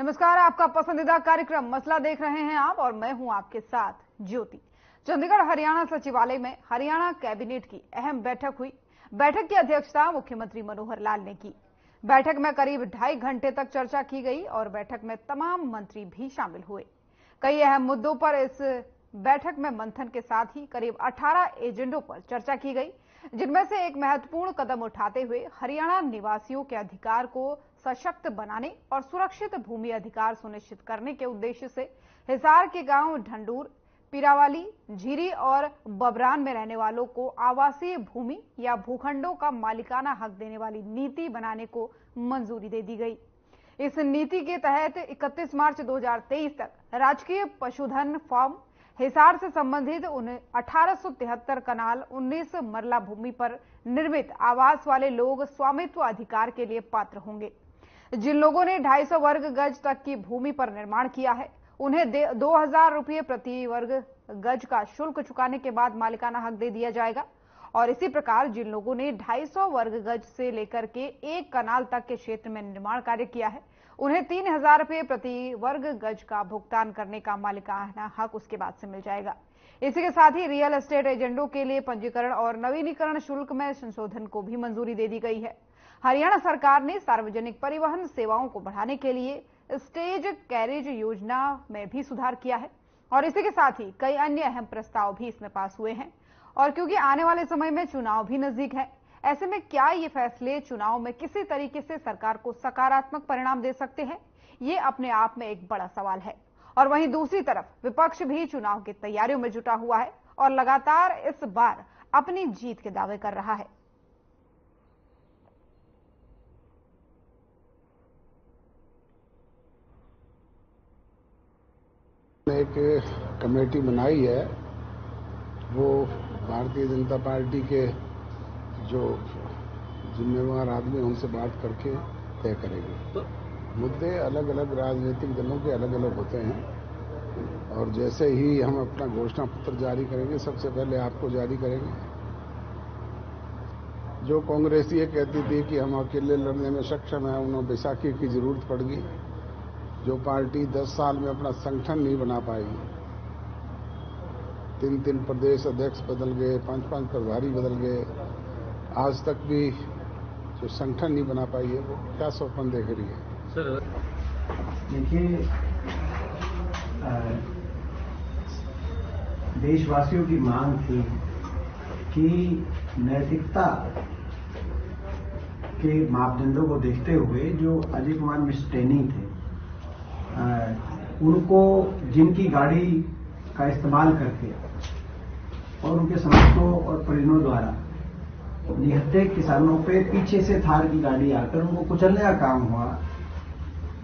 नमस्कार, आपका पसंदीदा कार्यक्रम मसला देख रहे हैं आप और मैं हूं आपके साथ ज्योति। चंडीगढ़ हरियाणा सचिवालय में हरियाणा कैबिनेट की अहम बैठक हुई। बैठक की अध्यक्षता मुख्यमंत्री मनोहर लाल ने की। बैठक में करीब 2.5 घंटे तक चर्चा की गई और बैठक में तमाम मंत्री भी शामिल हुए। कई अहम मुद्दों पर इस बैठक में मंथन के साथ ही करीब 18 एजेंडों पर चर्चा की गई, जिनमें से एक महत्वपूर्ण कदम उठाते हुए हरियाणा निवासियों के अधिकार को सशक्त बनाने और सुरक्षित भूमि अधिकार सुनिश्चित करने के उद्देश्य से हिसार के गांव ढंडूर, पीरावाली, झीरी और बबरान में रहने वालों को आवासीय भूमि या भूखंडों का मालिकाना हक देने वाली नीति बनाने को मंजूरी दे दी गई। इस नीति के तहत 31 मार्च 2023 तक राजकीय पशुधन फार्म हिसार से संबंधित 1873 कनाल 19 मरला भूमि पर निर्मित आवास वाले लोग स्वामित्व अधिकार के लिए पात्र होंगे। जिन लोगों ने 250 वर्ग गज तक की भूमि पर निर्माण किया है, उन्हें 2000 रुपये प्रति वर्ग गज का शुल्क चुकाने के बाद मालिकाना हक दे दिया जाएगा। और इसी प्रकार जिन लोगों ने 250 वर्ग गज से लेकर के 1 कनाल तक के क्षेत्र में निर्माण कार्य किया है, उन्हें 3000 रुपये प्रति वर्ग गज का भुगतान करने का मालिकाना हक उसके बाद से मिल जाएगा। इसी के साथ ही रियल एस्टेट एजेंटों के लिए पंजीकरण और नवीनीकरण शुल्क में संशोधन को भी मंजूरी दे दी गई है। हरियाणा सरकार ने सार्वजनिक परिवहन सेवाओं को बढ़ाने के लिए स्टेज कैरेज योजना में भी सुधार किया है और इसी के साथ ही कई अन्य अहम प्रस्ताव भी इसमें पास हुए हैं। और क्योंकि आने वाले समय में चुनाव भी नजदीक है, ऐसे में क्या ये फैसले चुनाव में किसी तरीके से सरकार को सकारात्मक परिणाम दे सकते हैं, ये अपने आप में एक बड़ा सवाल है। और वहीं दूसरी तरफ विपक्ष भी चुनाव की तैयारियों में जुटा हुआ है और लगातार इस बार अपनी जीत के दावे कर रहा है। एक कमेटी बनाई है, वो भारतीय जनता पार्टी के जो जिम्मेवार आदमी उनसे बात करके तय करेंगे। मुद्दे अलग अलग राजनीतिक दलों के अलग अलग होते हैं और जैसे ही हम अपना घोषणा पत्र जारी करेंगे, सबसे पहले आपको जारी करेंगे। जो कांग्रेस ये कहती थी कि हम अकेले लड़ने में सक्षम हैं, उन्हें बैसाखी की जरूरत पड़गी। जो पार्टी 10 साल में अपना संगठन नहीं बना पाई, 3 प्रदेश अध्यक्ष बदल गए, 5 प्रभारी बदल गए, आज तक भी जो संगठन नहीं बना पाई है, वो क्या स्वप्न देख रही है? सर देखिए, देशवासियों की मांग थी कि नैतिकता के मापदंडों को देखते हुए जो अजय कुमार मिस्टेनी थे, उनको जिनकी गाड़ी का इस्तेमाल करके और उनके समर्थकों और परिजनों द्वारा निहत्थे किसानों पे पीछे से थार की गाड़ी आकर उनको कुचलने का काम हुआ,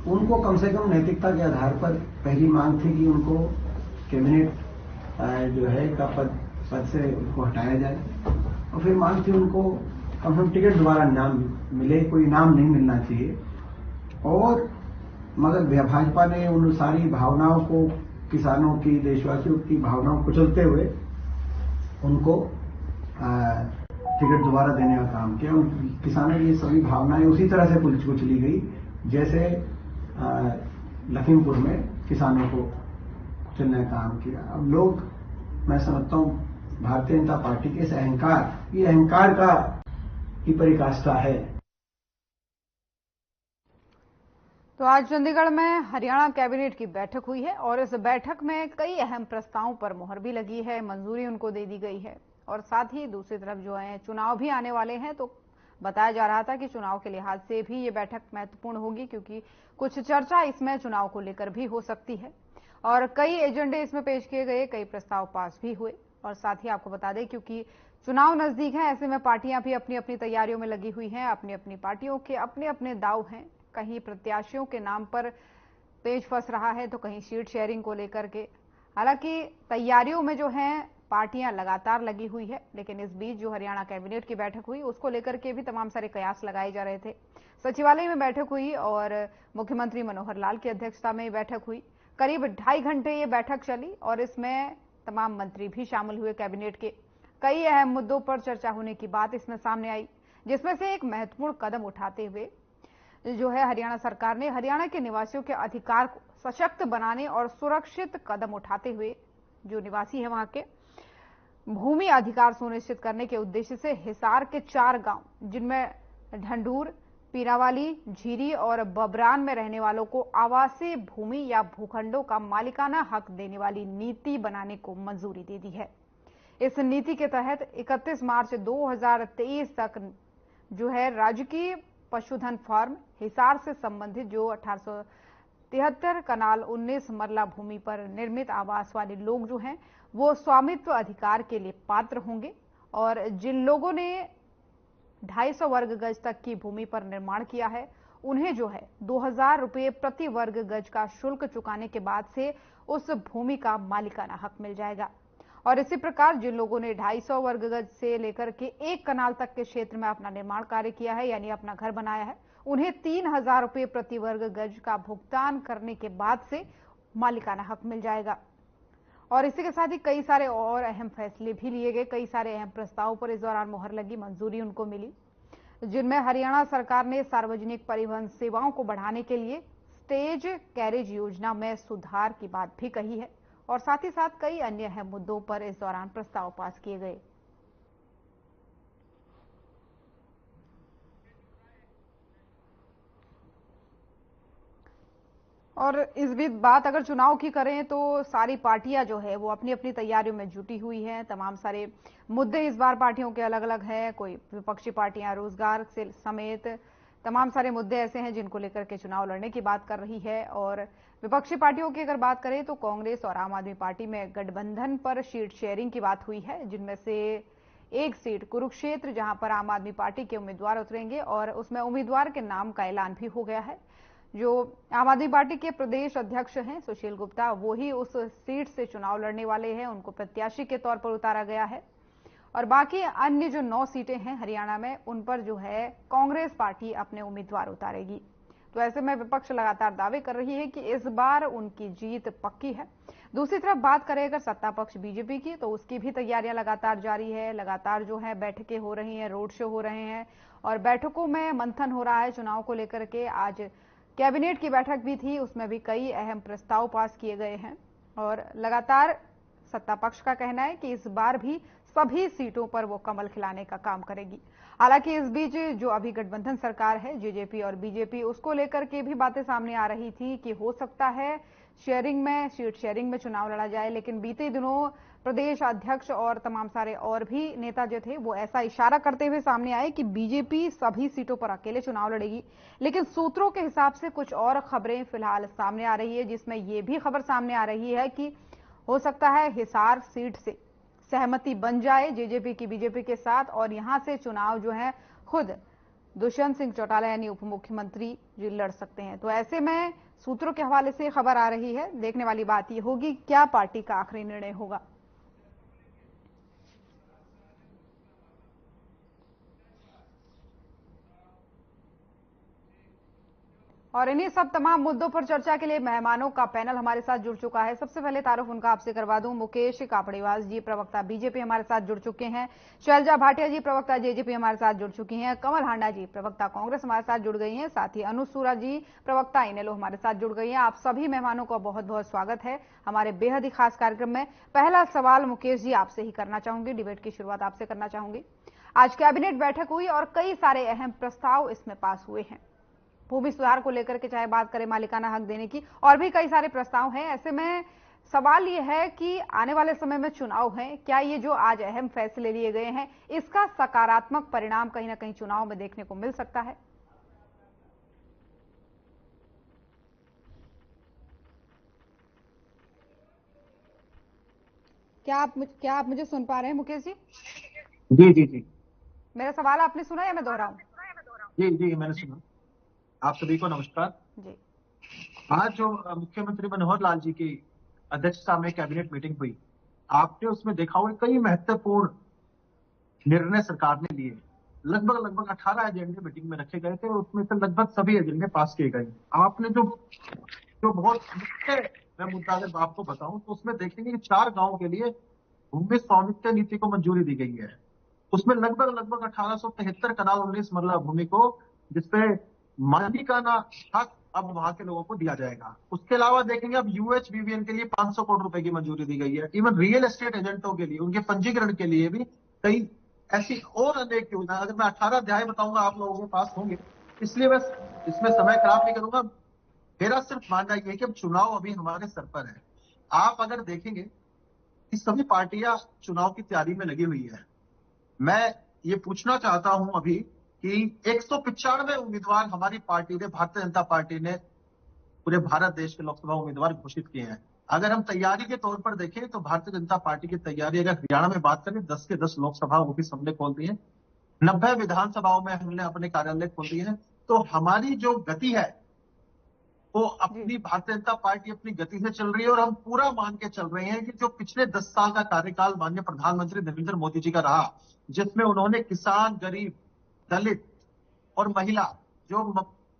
उनको कम से कम नैतिकता के आधार पर पहली मांग थी कि उनको कैबिनेट जो है का पद से उनको हटाया जाए। और फिर मांग थी उनको कम से कम टिकट दोबारा नाम मिले, कोई नाम नहीं मिलना चाहिए। और मगर भाजपा ने उन सारी भावनाओं को, किसानों की, देशवासियों की भावनाओं को कुचलते हुए उनको टिकट दोबारा देने का काम किया। किसानों की सभी भावनाएं उसी तरह से कुचली गई जैसे लखीमपुर में किसानों को कुचलने का काम किया। अब लोग, मैं समझता हूं, भारतीय जनता पार्टी के इस अहंकार, ये अहंकार की पराकाष्ठा है। तो आज चंडीगढ़ में हरियाणा कैबिनेट की बैठक हुई है और इस बैठक में कई अहम प्रस्तावों पर मुहर भी लगी है, मंजूरी उनको दे दी गई है। और साथ ही दूसरी तरफ जो है चुनाव भी आने वाले हैं, तो बताया जा रहा था कि चुनाव के लिहाज से भी ये बैठक महत्वपूर्ण होगी, क्योंकि कुछ चर्चा इसमें चुनाव को लेकर भी हो सकती है और कई एजेंडे इसमें पेश किए गए, कई प्रस्ताव पास भी हुए। और साथ ही आपको बता दें, क्योंकि चुनाव नजदीक है, ऐसे में पार्टियां भी अपनी अपनी तैयारियों में लगी हुई हैं, अपनी अपनी पार्टियों के अपने अपने दाव हैं। कहीं प्रत्याशियों के नाम पर पेच फंस रहा है, तो कहीं सीट शेयरिंग को लेकर के। हालांकि तैयारियों में जो है पार्टियां लगातार लगी हुई है, लेकिन इस बीच जो हरियाणा कैबिनेट की बैठक हुई, उसको लेकर के भी तमाम सारे कयास लगाए जा रहे थे। सचिवालय में बैठक हुई और मुख्यमंत्री मनोहर लाल की अध्यक्षता में बैठक हुई। करीब 2.5 घंटे ये बैठक चली और इसमें तमाम मंत्री भी शामिल हुए। कैबिनेट के कई अहम मुद्दों पर चर्चा होने की बात इसमें सामने आई, जिसमें से एक महत्वपूर्ण कदम उठाते हुए जो है हरियाणा सरकार ने हरियाणा के निवासियों के अधिकार को सशक्त बनाने और सुरक्षित कदम उठाते हुए जो निवासी है वहां के भूमि अधिकार सुनिश्चित करने के उद्देश्य से हिसार के 4 गांव जिनमें ढंडूर, पीरावाली, झीरी और बबरान में रहने वालों को आवासीय भूमि या भूखंडों का मालिकाना हक देने वाली नीति बनाने को मंजूरी दे दी है। इस नीति के तहत 31 मार्च 2023 तक जो है राजकीय पशुधन फार्म हिसार से संबंधित जो 1873 कनाल 19 मरला भूमि पर निर्मित आवास वाले लोग जो हैं वो स्वामित्व अधिकार के लिए पात्र होंगे और जिन लोगों ने 250 वर्ग गज तक की भूमि पर निर्माण किया है उन्हें जो है 2000 रुपये प्रति वर्ग गज का शुल्क चुकाने के बाद से उस भूमि का मालिकाना हक मिल जाएगा। और इसी प्रकार जिन लोगों ने 250 वर्ग गज से लेकर के 1 कनाल तक के क्षेत्र में अपना निर्माण कार्य किया है यानी अपना घर बनाया है उन्हें 3000 रुपये प्रति वर्ग गज का भुगतान करने के बाद से मालिकाना हक मिल जाएगा। और इसी के साथ ही कई सारे और अहम फैसले भी लिए गए, कई सारे अहम प्रस्तावों पर इस दौरान मुहर लगी, मंजूरी उनको मिली, जिनमें हरियाणा सरकार ने सार्वजनिक परिवहन सेवाओं को बढ़ाने के लिए स्टेज कैरेज योजना में सुधार की बात भी कही है और साथ ही साथ कई अन्य अहम मुद्दों पर इस दौरान प्रस्ताव पास किए गए। और इस बीच बात अगर चुनाव की करें तो सारी पार्टियां जो है वो अपनी अपनी तैयारियों में जुटी हुई हैं। तमाम सारे मुद्दे इस बार पार्टियों के अलग अलग हैं। कोई विपक्षी पार्टियां रोजगार से समेत तमाम सारे मुद्दे ऐसे हैं जिनको लेकर के चुनाव लड़ने की बात कर रही है। और विपक्षी पार्टियों की अगर बात करें तो कांग्रेस और आम आदमी पार्टी में गठबंधन पर सीट शेयरिंग की बात हुई है, जिनमें से एक सीट कुरुक्षेत्र जहां पर आम आदमी पार्टी के उम्मीदवार उतरेंगे और उसमें उम्मीदवार के नाम का ऐलान भी हो गया है। जो आम आदमी पार्टी के प्रदेश अध्यक्ष हैं सुशील गुप्ता, वो ही उस सीट से चुनाव लड़ने वाले हैं, उनको प्रत्याशी के तौर पर उतारा गया है। और बाकी अन्य जो 9 सीटें हैं हरियाणा में उन पर जो है कांग्रेस पार्टी अपने उम्मीदवार उतारेगी। तो ऐसे में विपक्ष लगातार दावे कर रही है कि इस बार उनकी जीत पक्की है। दूसरी तरफ बात करें अगर सत्ता पक्ष बीजेपी की, तो उसकी भी तैयारियां लगातार जारी है। लगातार जो है बैठकें हो रही हैं, रोड शो हो रहे हैं और बैठकों में मंथन हो रहा है चुनाव को लेकर के। आज कैबिनेट की बैठक भी थी, उसमें भी कई अहम प्रस्ताव पास किए गए हैं और लगातार सत्ता पक्ष का कहना है कि इस बार भी सभी सीटों पर वो कमल खिलाने का काम करेगी। हालांकि इस बीच जो अभी गठबंधन सरकार है जेजेपी और बीजेपी, उसको लेकर के भी बातें सामने आ रही थी कि हो सकता है सीट शेयरिंग में चुनाव लड़ा जाए। लेकिन बीते दिनों प्रदेश अध्यक्ष और तमाम सारे और भी नेता जो थे वो ऐसा इशारा करते हुए सामने आए कि बीजेपी सभी सीटों पर अकेले चुनाव लड़ेगी। लेकिन सूत्रों के हिसाब से कुछ और खबरें फिलहाल सामने आ रही है, जिसमें ये भी खबर सामने आ रही है कि हो सकता है हिसार सीट से सहमति बन जाए जेजेपी की बीजेपी के साथ और यहां से चुनाव जो है खुद दुष्यंत सिंह चौटाला यानी उप मुख्यमंत्री जी लड़ सकते हैं। तो ऐसे में सूत्रों के हवाले से खबर आ रही है, देखने वाली बात यह होगी क्या पार्टी का आखिरी निर्णय होगा। और इन्हीं सब तमाम मुद्दों पर चर्चा के लिए मेहमानों का पैनल हमारे साथ जुड़ चुका है। सबसे पहले तारुफ उनका आपसे करवा दूं। मुकेश कापड़ीवाल जी प्रवक्ता बीजेपी हमारे साथ जुड़ चुके हैं। शैलजा भाटिया जी प्रवक्ता जेजेपी हमारे साथ जुड़ चुकी हैं। कमल हांडा जी प्रवक्ता कांग्रेस हमारे साथ जुड़ गई हैं। साथ ही अनुसूरा जी प्रवक्ता इनेलो हमारे साथ जुड़ गई हैं। आप सभी मेहमानों का बहुत बहुत स्वागत है हमारे बेहद ही खास कार्यक्रम में। पहला सवाल मुकेश जी आपसे ही करना चाहूंगी, डिबेट की शुरुआत आपसे करना चाहूंगी। आज कैबिनेट बैठक हुई और कई सारे अहम प्रस्ताव इसमें पास हुए हैं। भूमि सुधार को लेकर के चाहे बात करें मालिकाना हक देने की, और भी कई सारे प्रस्ताव हैं। ऐसे में सवाल यह है कि आने वाले समय में चुनाव है, क्या ये जो आज अहम फैसले लिए गए हैं इसका सकारात्मक परिणाम कहीं ना कहीं चुनाव में देखने को मिल सकता है? क्या आप मुझे सुन पा रहे हैं मुकेश जी? जी जी जी, मेरा सवाल आपने सुना या मैं दोहराऊं? जी जी मैंने सुना। आप सभी को नमस्कार जी। आज जो मुख्यमंत्री मनोहर लाल जी की अध्यक्षता में कैबिनेट मीटिंग हुई, आपने उसमें देखा होगा कई महत्वपूर्ण निर्णय सरकार ने लिए। लगभग 18 एजेंडे मीटिंग में रखे गए थे और उसमें से लगभग सभी एजेंडे पास किए गए। आपने जो बहुत मुख्य मैं मुद्दा अगर आपको बताऊं तो उसमें देखेंगे कि 4 गांव के लिए भूमि स्वामित्व नीति को मंजूरी दी गई है। उसमें लगभग 1873 कनाल 19 मरला भूमि को, जिसपे मालिकाना हक अब वहां के लोगों को दिया जाएगा। उसके अलावा देखेंगे अब UHVVN के लिए 500 करोड़ रुपए की मंजूरी दी गई है। इवन रियल एस्टेट एजेंटों के लिए, उनके पंजीकरण के लिए भी कई ऐसी और अनेक योजना, अगर मैं 18 अध्याय बताऊंगा आप लोगों के पास होंगे, इसलिए बस इसमें समय खराब नहीं करूंगा। मेरा सिर्फ मानना यह है कि अब चुनाव अभी हमारे सर पर है। आप अगर देखेंगे कि सभी पार्टियां चुनाव की तैयारी में लगी हुई है। मैं ये पूछना चाहता हूं अभी कि 195 उम्मीदवार हमारी पार्टी ने, भारतीय जनता पार्टी ने पूरे भारत देश के लोकसभा उम्मीदवार घोषित किए हैं। अगर हम तैयारी के तौर पर देखें तो भारतीय जनता पार्टी की तैयारी, अगर हरियाणा में बात करें, 10 के 10 लोकसभा ऑफिस हमने खोल दिए हैं, 90 विधानसभाओं में हमने अपने कार्यालय खोल दिए हैं। तो हमारी जो गति है वो अपनी भारतीय जनता पार्टी अपनी गति से चल रही है और हम पूरा मान के चल रहे हैं कि जो पिछले 10 साल का कार्यकाल माननीय प्रधानमंत्री नरेंद्र मोदी जी का रहा, जिसमें उन्होंने किसान, गरीब, दलित और महिला, जो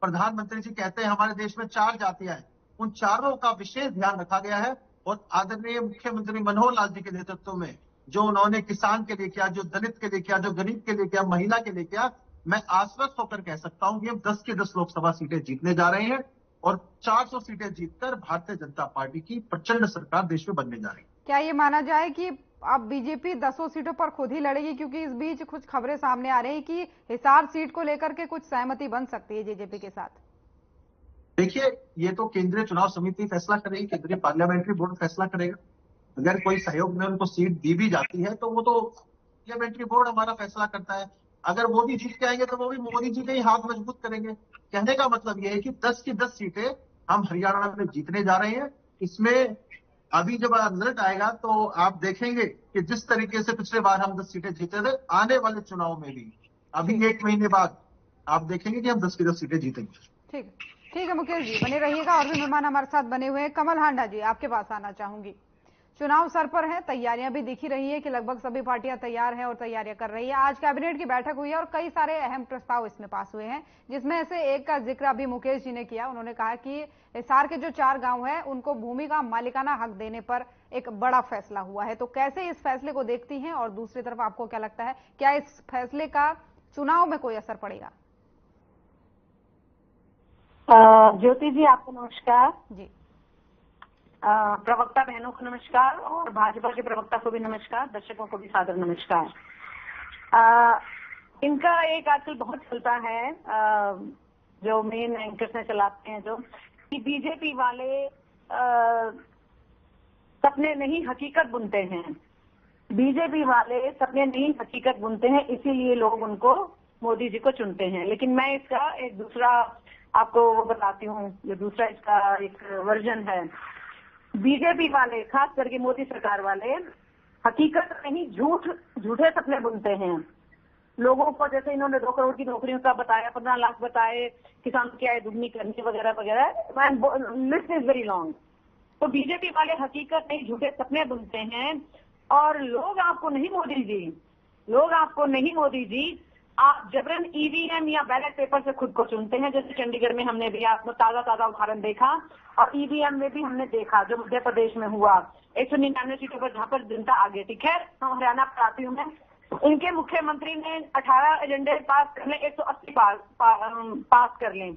प्रधानमंत्री जी कहते हैं हमारे देश में 4 जातियां हैं, उन चारों का विशेष ध्यान रखा गया है। और आदरणीय मुख्यमंत्री मनोहर लाल जी के नेतृत्व में जो उन्होंने किसान के लिए किया, जो दलित के लिए किया, जो गरीब के लिए किया, महिला के लिए किया, मैं आश्वस्त होकर कह सकता हूं कि हम 10 की 10 लोकसभा सीटें जीतने जा रहे हैं और 400 सीटें जीतकर भारतीय जनता पार्टी की प्रचंड सरकार देश में बनने जा रही है। क्या ये माना जाए कि अब बीजेपी 10 सीटों पर खुद ही लड़ेगी, क्योंकि इस बीच कुछ खबरें सामने आ रही हैं कि हिसार सीट को लेकर के कुछ सहमति बन सकती है जेजेपी के साथ? देखिए, ये तो केंद्रीय चुनाव समिति फैसला करेगी, केंद्रीय पार्लियामेंट्री बोर्ड फैसला करेगा। अगर कोई सहयोग में उनको सीट दी भी जाती है तो वो तो पार्लियामेंट्री बोर्ड हमारा फैसला करता है। अगर वो भी जीत के आएंगे तो वो भी मोदी जी के ही हाथ मजबूत करेंगे। कहने का मतलब यह है कि 10 की 10 सीटें हम हरियाणा में जीतने जा रहे हैं। इसमें अभी जब रिजल्ट आएगा तो आप देखेंगे कि जिस तरीके से पिछले बार हम 10 सीटें जीते थे, आने वाले चुनाव में भी अभी 1 महीने बाद आप देखेंगे कि हम 10 की 10 सीटें जीतेंगे। ठीक है मुकेश जी, बने रहिएगा। और भी मेहमान हमारे साथ बने हुए हैं। कमल हांडा जी, आपके पास आना चाहूंगी। चुनाव सर पर है, तैयारियां भी दिखी रही है कि लगभग सभी पार्टियां तैयार हैं और तैयारियां कर रही है। आज कैबिनेट की बैठक हुई है और कई सारे अहम प्रस्ताव इसमें पास हुए हैं, जिसमें से एक का जिक्र अभी मुकेश जी ने किया। उन्होंने कहा कि हिसार के जो 4 गांव हैं उनको भूमि का मालिकाना हक देने पर एक बड़ा फैसला हुआ है। तो कैसे इस फैसले को देखती हैं और दूसरी तरफ आपको क्या लगता है, क्या इस फैसले का चुनाव में कोई असर पड़ेगा? ज्योति जी, आपको नमस्कार जी। प्रवक्ता बहनों को नमस्कार और भाजपा के प्रवक्ता को भी नमस्कार, दर्शकों को भी सादर नमस्कार। इनका एक आजकल बहुत चलता है, जो मेन एंकर्स ने चलाते हैं, जो कि बीजेपी वाले सपने नहीं हकीकत बुनते हैं। बीजेपी वाले सपने नहीं हकीकत बुनते हैं, इसीलिए लोग उनको, मोदी जी को चुनते हैं। लेकिन मैं इसका एक दूसरा आपको वो बताती हूँ, जो दूसरा इसका एक वर्जन है। बीजेपी वाले, खास करके मोदी सरकार वाले, हकीकत नहीं झूठे सपने बुनते हैं लोगों को। जैसे इन्होंने 2 करोड़ की नौकरियों का बताया, 15 लाख बताए, किसानों की आय दुगनी करनी वगैरह वगैरह, लिस्ट इज वेरी लॉन्ग। तो बीजेपी वाले हकीकत नहीं झूठे सपने बुनते हैं और लोग आपको नहीं मोदी जी, आप जबरन ईवीएम या बैलेट पेपर से खुद को चुनते हैं। जैसे चंडीगढ़ में हमने भी आपको ताजा उदाहरण देखा और ईवीएम में भी हमने देखा जो मध्य प्रदेश में हुआ 199 सीटों पर, जहां पर जनता आगे थी। खैर, हरियाणा पर आती हूँ मैं। इनके मुख्यमंत्री ने 18 एजेंडे पास कर लें, 180 पास कर लें,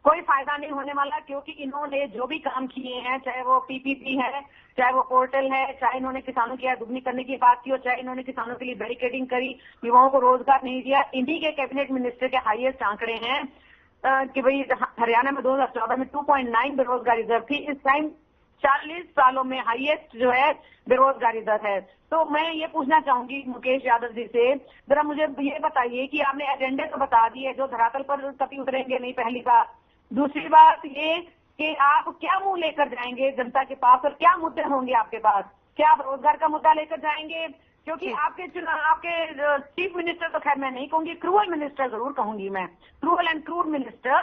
कोई फायदा नहीं होने वाला, क्योंकि इन्होंने जो भी काम किए हैं, चाहे वो पीपीपी है, चाहे वो पोर्टल है, चाहे इन्होंने किसानों की आय दुगनी करने की बात की हो, चाहे इन्होंने किसानों के लिए बैरिकेडिंग करी, युवाओं को रोजगार नहीं दिया। इन्हीं के कैबिनेट मिनिस्टर के हाईएस्ट आंकड़े हैं कि भाई हरियाणा में 2014 में 2.9 बेरोजगारी दर थी, इस टाइम 40 सालों में हाईएस्ट जो है बेरोजगारी दर है। तो मैं ये पूछना चाहूंगी मुकेश यादव जी से, जरा मुझे ये बताइए कि आपने एजेंडे तो बता दिए जो धरातल पर कभी उतरेंगे नहीं, पहली बात। दूसरी बात ये कि आप क्या मुंह लेकर जाएंगे जनता के पास और क्या मुद्दे होंगे आपके पास? क्या आप रोजगार का मुद्दा लेकर जाएंगे? क्योंकि आपके चीफ मिनिस्टर तो खैर मैं नहीं कहूंगी, क्रूअल मिनिस्टर जरूर कहूंगी मैं, cruel and crude minister.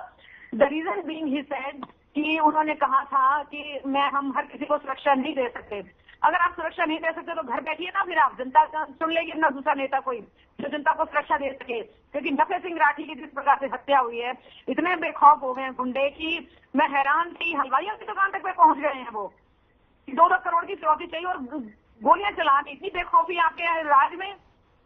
The reason being he said कि उन्होंने कहा था कि हम हर किसी को सुरक्षा नहीं दे सकते। अगर आप सुरक्षा नहीं दे सकते तो घर बैठिए ना, फिर आप जनता चुन लेगी ना दूसरा नेता कोई जो जनता को सुरक्षा दे सके। क्योंकि नफे सिंह राठी की जिस प्रकार से हत्या हुई है, इतने बेखौफ हो गए हैं गुंडे की, मैं हैरान थी। हलवाइयों की दुकान तक पे पहुंच गए हैं वो, 2-2 करोड़ की फिरौती चाहिए और गोलियां चला दी। इतनी बेखौफी आपके राज में,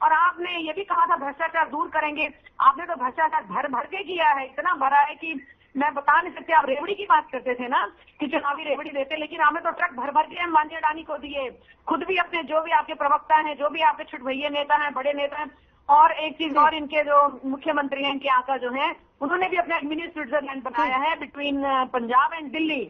और आप आपने ये भी कहा था भ्रष्टाचार दूर करेंगे। आपने तो भ्रष्टाचार भर भर के किया है, इतना भरा है कि मैं बता नहीं सकती। आप रेवड़ी की बात करते थे ना कि चुनावी रेवड़ी देते, लेकिन आपने तो ट्रक भर भर के अंबानी अडानी को दिए, खुद भी अपने जो भी आपके प्रवक्ता हैं, जो भी आपके छुटभैये नेता हैं, बड़े नेता हैं। और एक चीज और, इनके जो मुख्यमंत्री हैं, इनके आका जो हैं, उन्होंने भी अपना मिनी स्विट्जरलैंड बनाया है बिटवीन पंजाब एंड दिल्ली।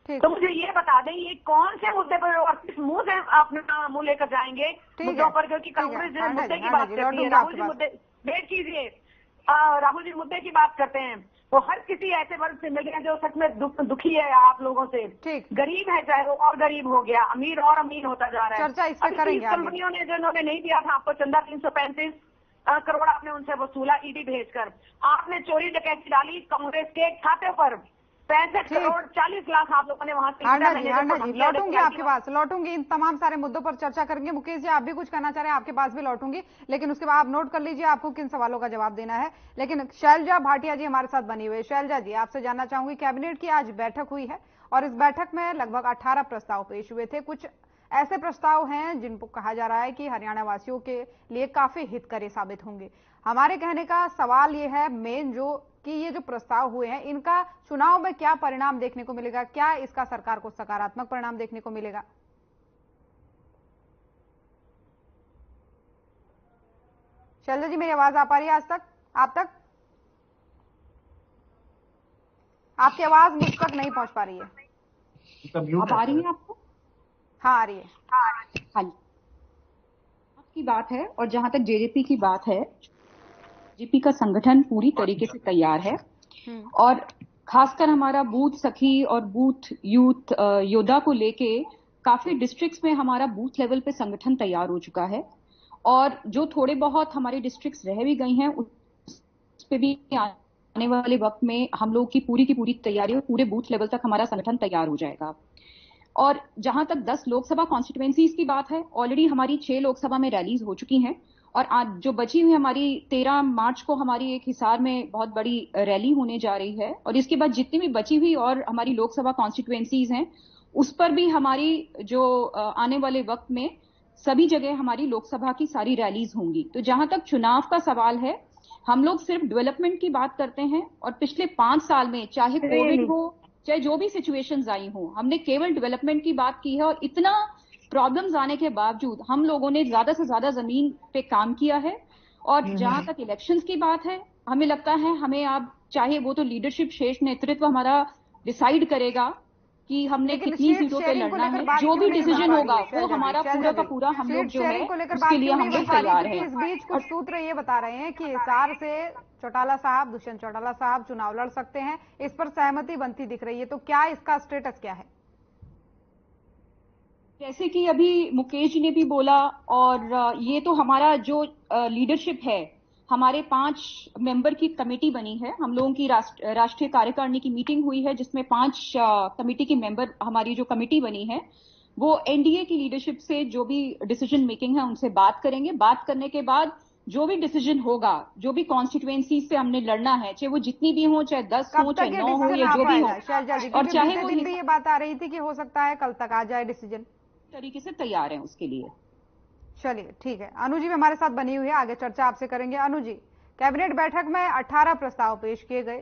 तो मुझे ये बता दें, ये कौन से मुद्दे पर और किस मुंह से अपना मुंह लेकर जाएंगे मुद्दों पर, क्योंकि कांग्रेस जो मुद्दे की बात करती है, राहुल जी मुद्दे वेट कीजिए, राहुल जी मुद्दे की बात करते हैं, वो हर किसी ऐसे वर्ग से मिल गए जो सच में दुखी है आप लोगों से। गरीब है चाहे वो और गरीब हो गया, अमीर और अमीर होता जा रहा है। चर्चा इस पे करेंगे। कंपनियों ने जो इन्होंने नहीं दिया था आपको चंदा 335 करोड़ आपने उनसे वसूला ईडी भेजकर। आपने चोरी डकैती डाली कांग्रेस के खाते पर, 65 करोड़ 40 लाख आप लोगों ने वहां से। हांडा जी लौटूंगी आपके पास, लौटूंगी, इन तमाम सारे मुद्दों पर चर्चा करेंगे। मुकेश जी आप भी कुछ कहना चाह रहे हैं, आपके पास भी लौटूंगी, लेकिन उसके बाद आप नोट कर लीजिए आपको किन सवालों का जवाब देना है। लेकिन शैलजा भाटिया जी हमारे साथ बनी हुई। शैलजा जी आपसे जानना चाहूंगी, कैबिनेट की आज बैठक हुई है और इस बैठक में लगभग 18 प्रस्ताव पेश हुए थे। कुछ ऐसे प्रस्ताव हैं जिनको कहा जा रहा है कि हरियाणा वासियों के लिए काफी हितकारी साबित होंगे। हमारे कहने का सवाल ये है मेन जो कि ये जो प्रस्ताव हुए हैं इनका चुनाव में क्या परिणाम देखने को मिलेगा, क्या इसका सरकार को सकारात्मक परिणाम देखने को मिलेगा? शैलजा जी मेरी आवाज आ पा रही है आज तक आप तक? आपकी आवाज मुझ तक नहीं पहुंच पा रही है। अब आ रही है आपको? हाँ आ रही है। हाँ जी, आपकी बात है। और जहां तक जेजेपी की बात है, जेजेपी का संगठन पूरी तरीके से तैयार है और खासकर हमारा बूथ सखी और बूथ यूथ योद्धा को लेके काफी डिस्ट्रिक्ट्स में हमारा बूथ लेवल पे संगठन तैयार हो चुका है। और जो थोड़े बहुत हमारे डिस्ट्रिक्ट्स रह भी गई हैं उस पे भी आने वाले वक्त में हम लोग की पूरी तैयारी और पूरे बूथ लेवल तक हमारा संगठन तैयार हो जाएगा। और जहां तक 10 लोकसभा कॉन्स्टिट्यूएंसीज की बात है, ऑलरेडी हमारी 6 लोकसभा में रैलीज हो चुकी हैं और आज जो बची हुई हमारी 13 मार्च को हमारी एक हिसार में बहुत बड़ी रैली होने जा रही है। और इसके बाद जितनी भी बची हुई और हमारी लोकसभा कॉन्स्टिट्यूएंसीज हैं उस पर भी हमारी जो आने वाले वक्त में सभी जगह हमारी लोकसभा की सारी रैलीज होंगी। तो जहां तक चुनाव का सवाल है, हम लोग सिर्फ डेवलपमेंट की बात करते हैं और पिछले 5 साल में चाहे कोविड हो चाहे जो भी सिचुएशंस आई हो, हमने केवल डेवलपमेंट की बात की है। और इतना प्रॉब्लम्स आने के बावजूद हम लोगों ने ज्यादा से ज्यादा जमीन पे काम किया है। और जहां तक इलेक्शंस की बात है, हमें लगता है हमें अब चाहे वो तो लीडरशिप शीर्ष नेतृत्व हमारा डिसाइड करेगा कि हमने कितनी सीटों पे लड़ना है। जो भी डिसीजन होगा वो हमारा पूरा का पूरा हम लोग जो है उसके लिए हम लोग तैयार हैं। इस बीच कुछ सूत्र ये बता रहे हैं कि हिसार से चौटाला साहब, दुष्यंत चौटाला साहब चुनाव लड़ सकते हैं, इस पर सहमति बनती दिख रही है। तो क्या इसका स्टेटस क्या है? जैसे कि अभी मुकेश जी ने भी बोला, और ये तो हमारा जो लीडरशिप है, हमारे 5 मेंबर की कमेटी बनी है। हम लोगों की राष्ट्रीय कार्यकारिणी की मीटिंग हुई है जिसमें 5 कमेटी के मेंबर, हमारी जो कमेटी बनी है वो एनडीए की लीडरशिप से जो भी डिसीजन मेकिंग है उनसे बात करेंगे। बात करने के बाद जो भी डिसीजन होगा, जो भी कॉन्स्टिट्यूएंसी से हमने लड़ना है, चाहे वो जितनी भी हो, चाहे 10 हो, चाहे 9 हो, या जो भी हो, और चाहे वो ये बात आ रही थी कि हो सकता है कल तक आ जाए डिसीजन, तरीके से तैयार हैं उसके लिए। चलिए ठीक है। अनु जी भी हमारे साथ बनी हुई है, आगे चर्चा आपसे करेंगे। अनु जी, कैबिनेट बैठक में 18 प्रस्ताव पेश किए गए,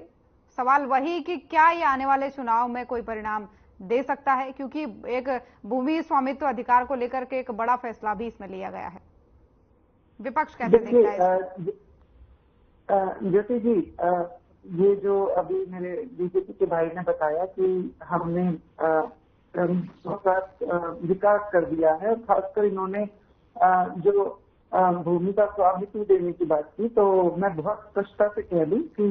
सवाल वही कि क्या ये आने वाले चुनाव में कोई परिणाम दे सकता है, क्योंकि एक भूमि स्वामित्व अधिकार को लेकर के एक बड़ा फैसला भी इसमें लिया गया है। विपक्ष कैसे देखता है? ज्योति जी, ये जो अभी मेरे बीजेपी के भाई ने बताया कि हमने विकास कर दिया है, खासकर इन्होंने जो भूमि का स्वामित्व देने की बात की, तो मैं बहुत स्पष्टता से कह दूं कि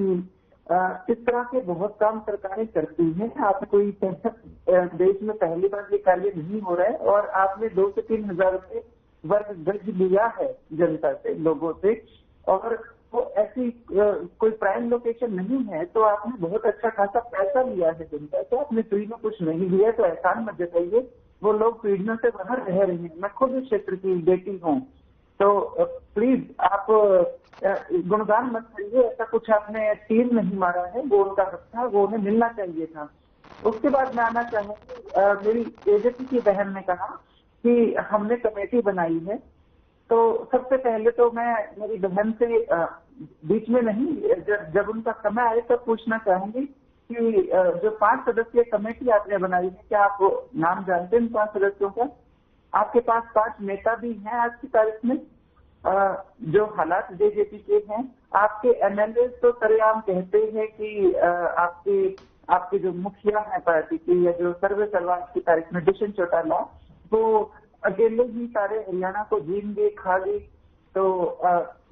इस तरह के बहुत काम सरकारें करती हैं। आप कोई देश में पहली बार ये कार्य नहीं हो रहा है और आपने 2 से 3 हजार रुपये वर्ग गज लिया है जनता से, लोगों से, और वो ऐसी कोई प्राइम लोकेशन नहीं है तो आपने बहुत अच्छा खासा पैसा लिया है जनता से, आपने फ्री में कुछ नहीं लिया, तो एहसान मत जताइए। वो लोग पीढ़ियों से बाहर रह रहे हैं। मैं खुद इस क्षेत्र की बेटी हूँ, तो प्लीज आप गुणगान मत करिए। ऐसा कुछ आपने तीर नहीं मारा है, वो उनका हक था, वो उन्हें मिलना चाहिए था। उसके बाद मैं आना चाहूंगी, मेरी एजेपी की बहन ने कहा कि हमने कमेटी बनाई है तो सबसे पहले तो मैं मेरी बहन से बीच में नहीं, जब उनका समय आए तब पूछना चाहूंगी कि जो 5 सदस्यीय कमेटी आपने बनाई है, क्या आप नाम जानते हैं इन 5 सदस्यों का? आपके पास 5 नेता भी हैं आज की तारीख में, जो हालात जेजेपी के हैं। आपके एमएलए तो सरेआम कहते हैं कि आपके जो मुखिया है पार्टी के, या जो सर्वे सर्वा आज की तारीख में दुष्यंत चौटाला, वो अकेले ही सारे हरियाणा को जीन खा गई। तो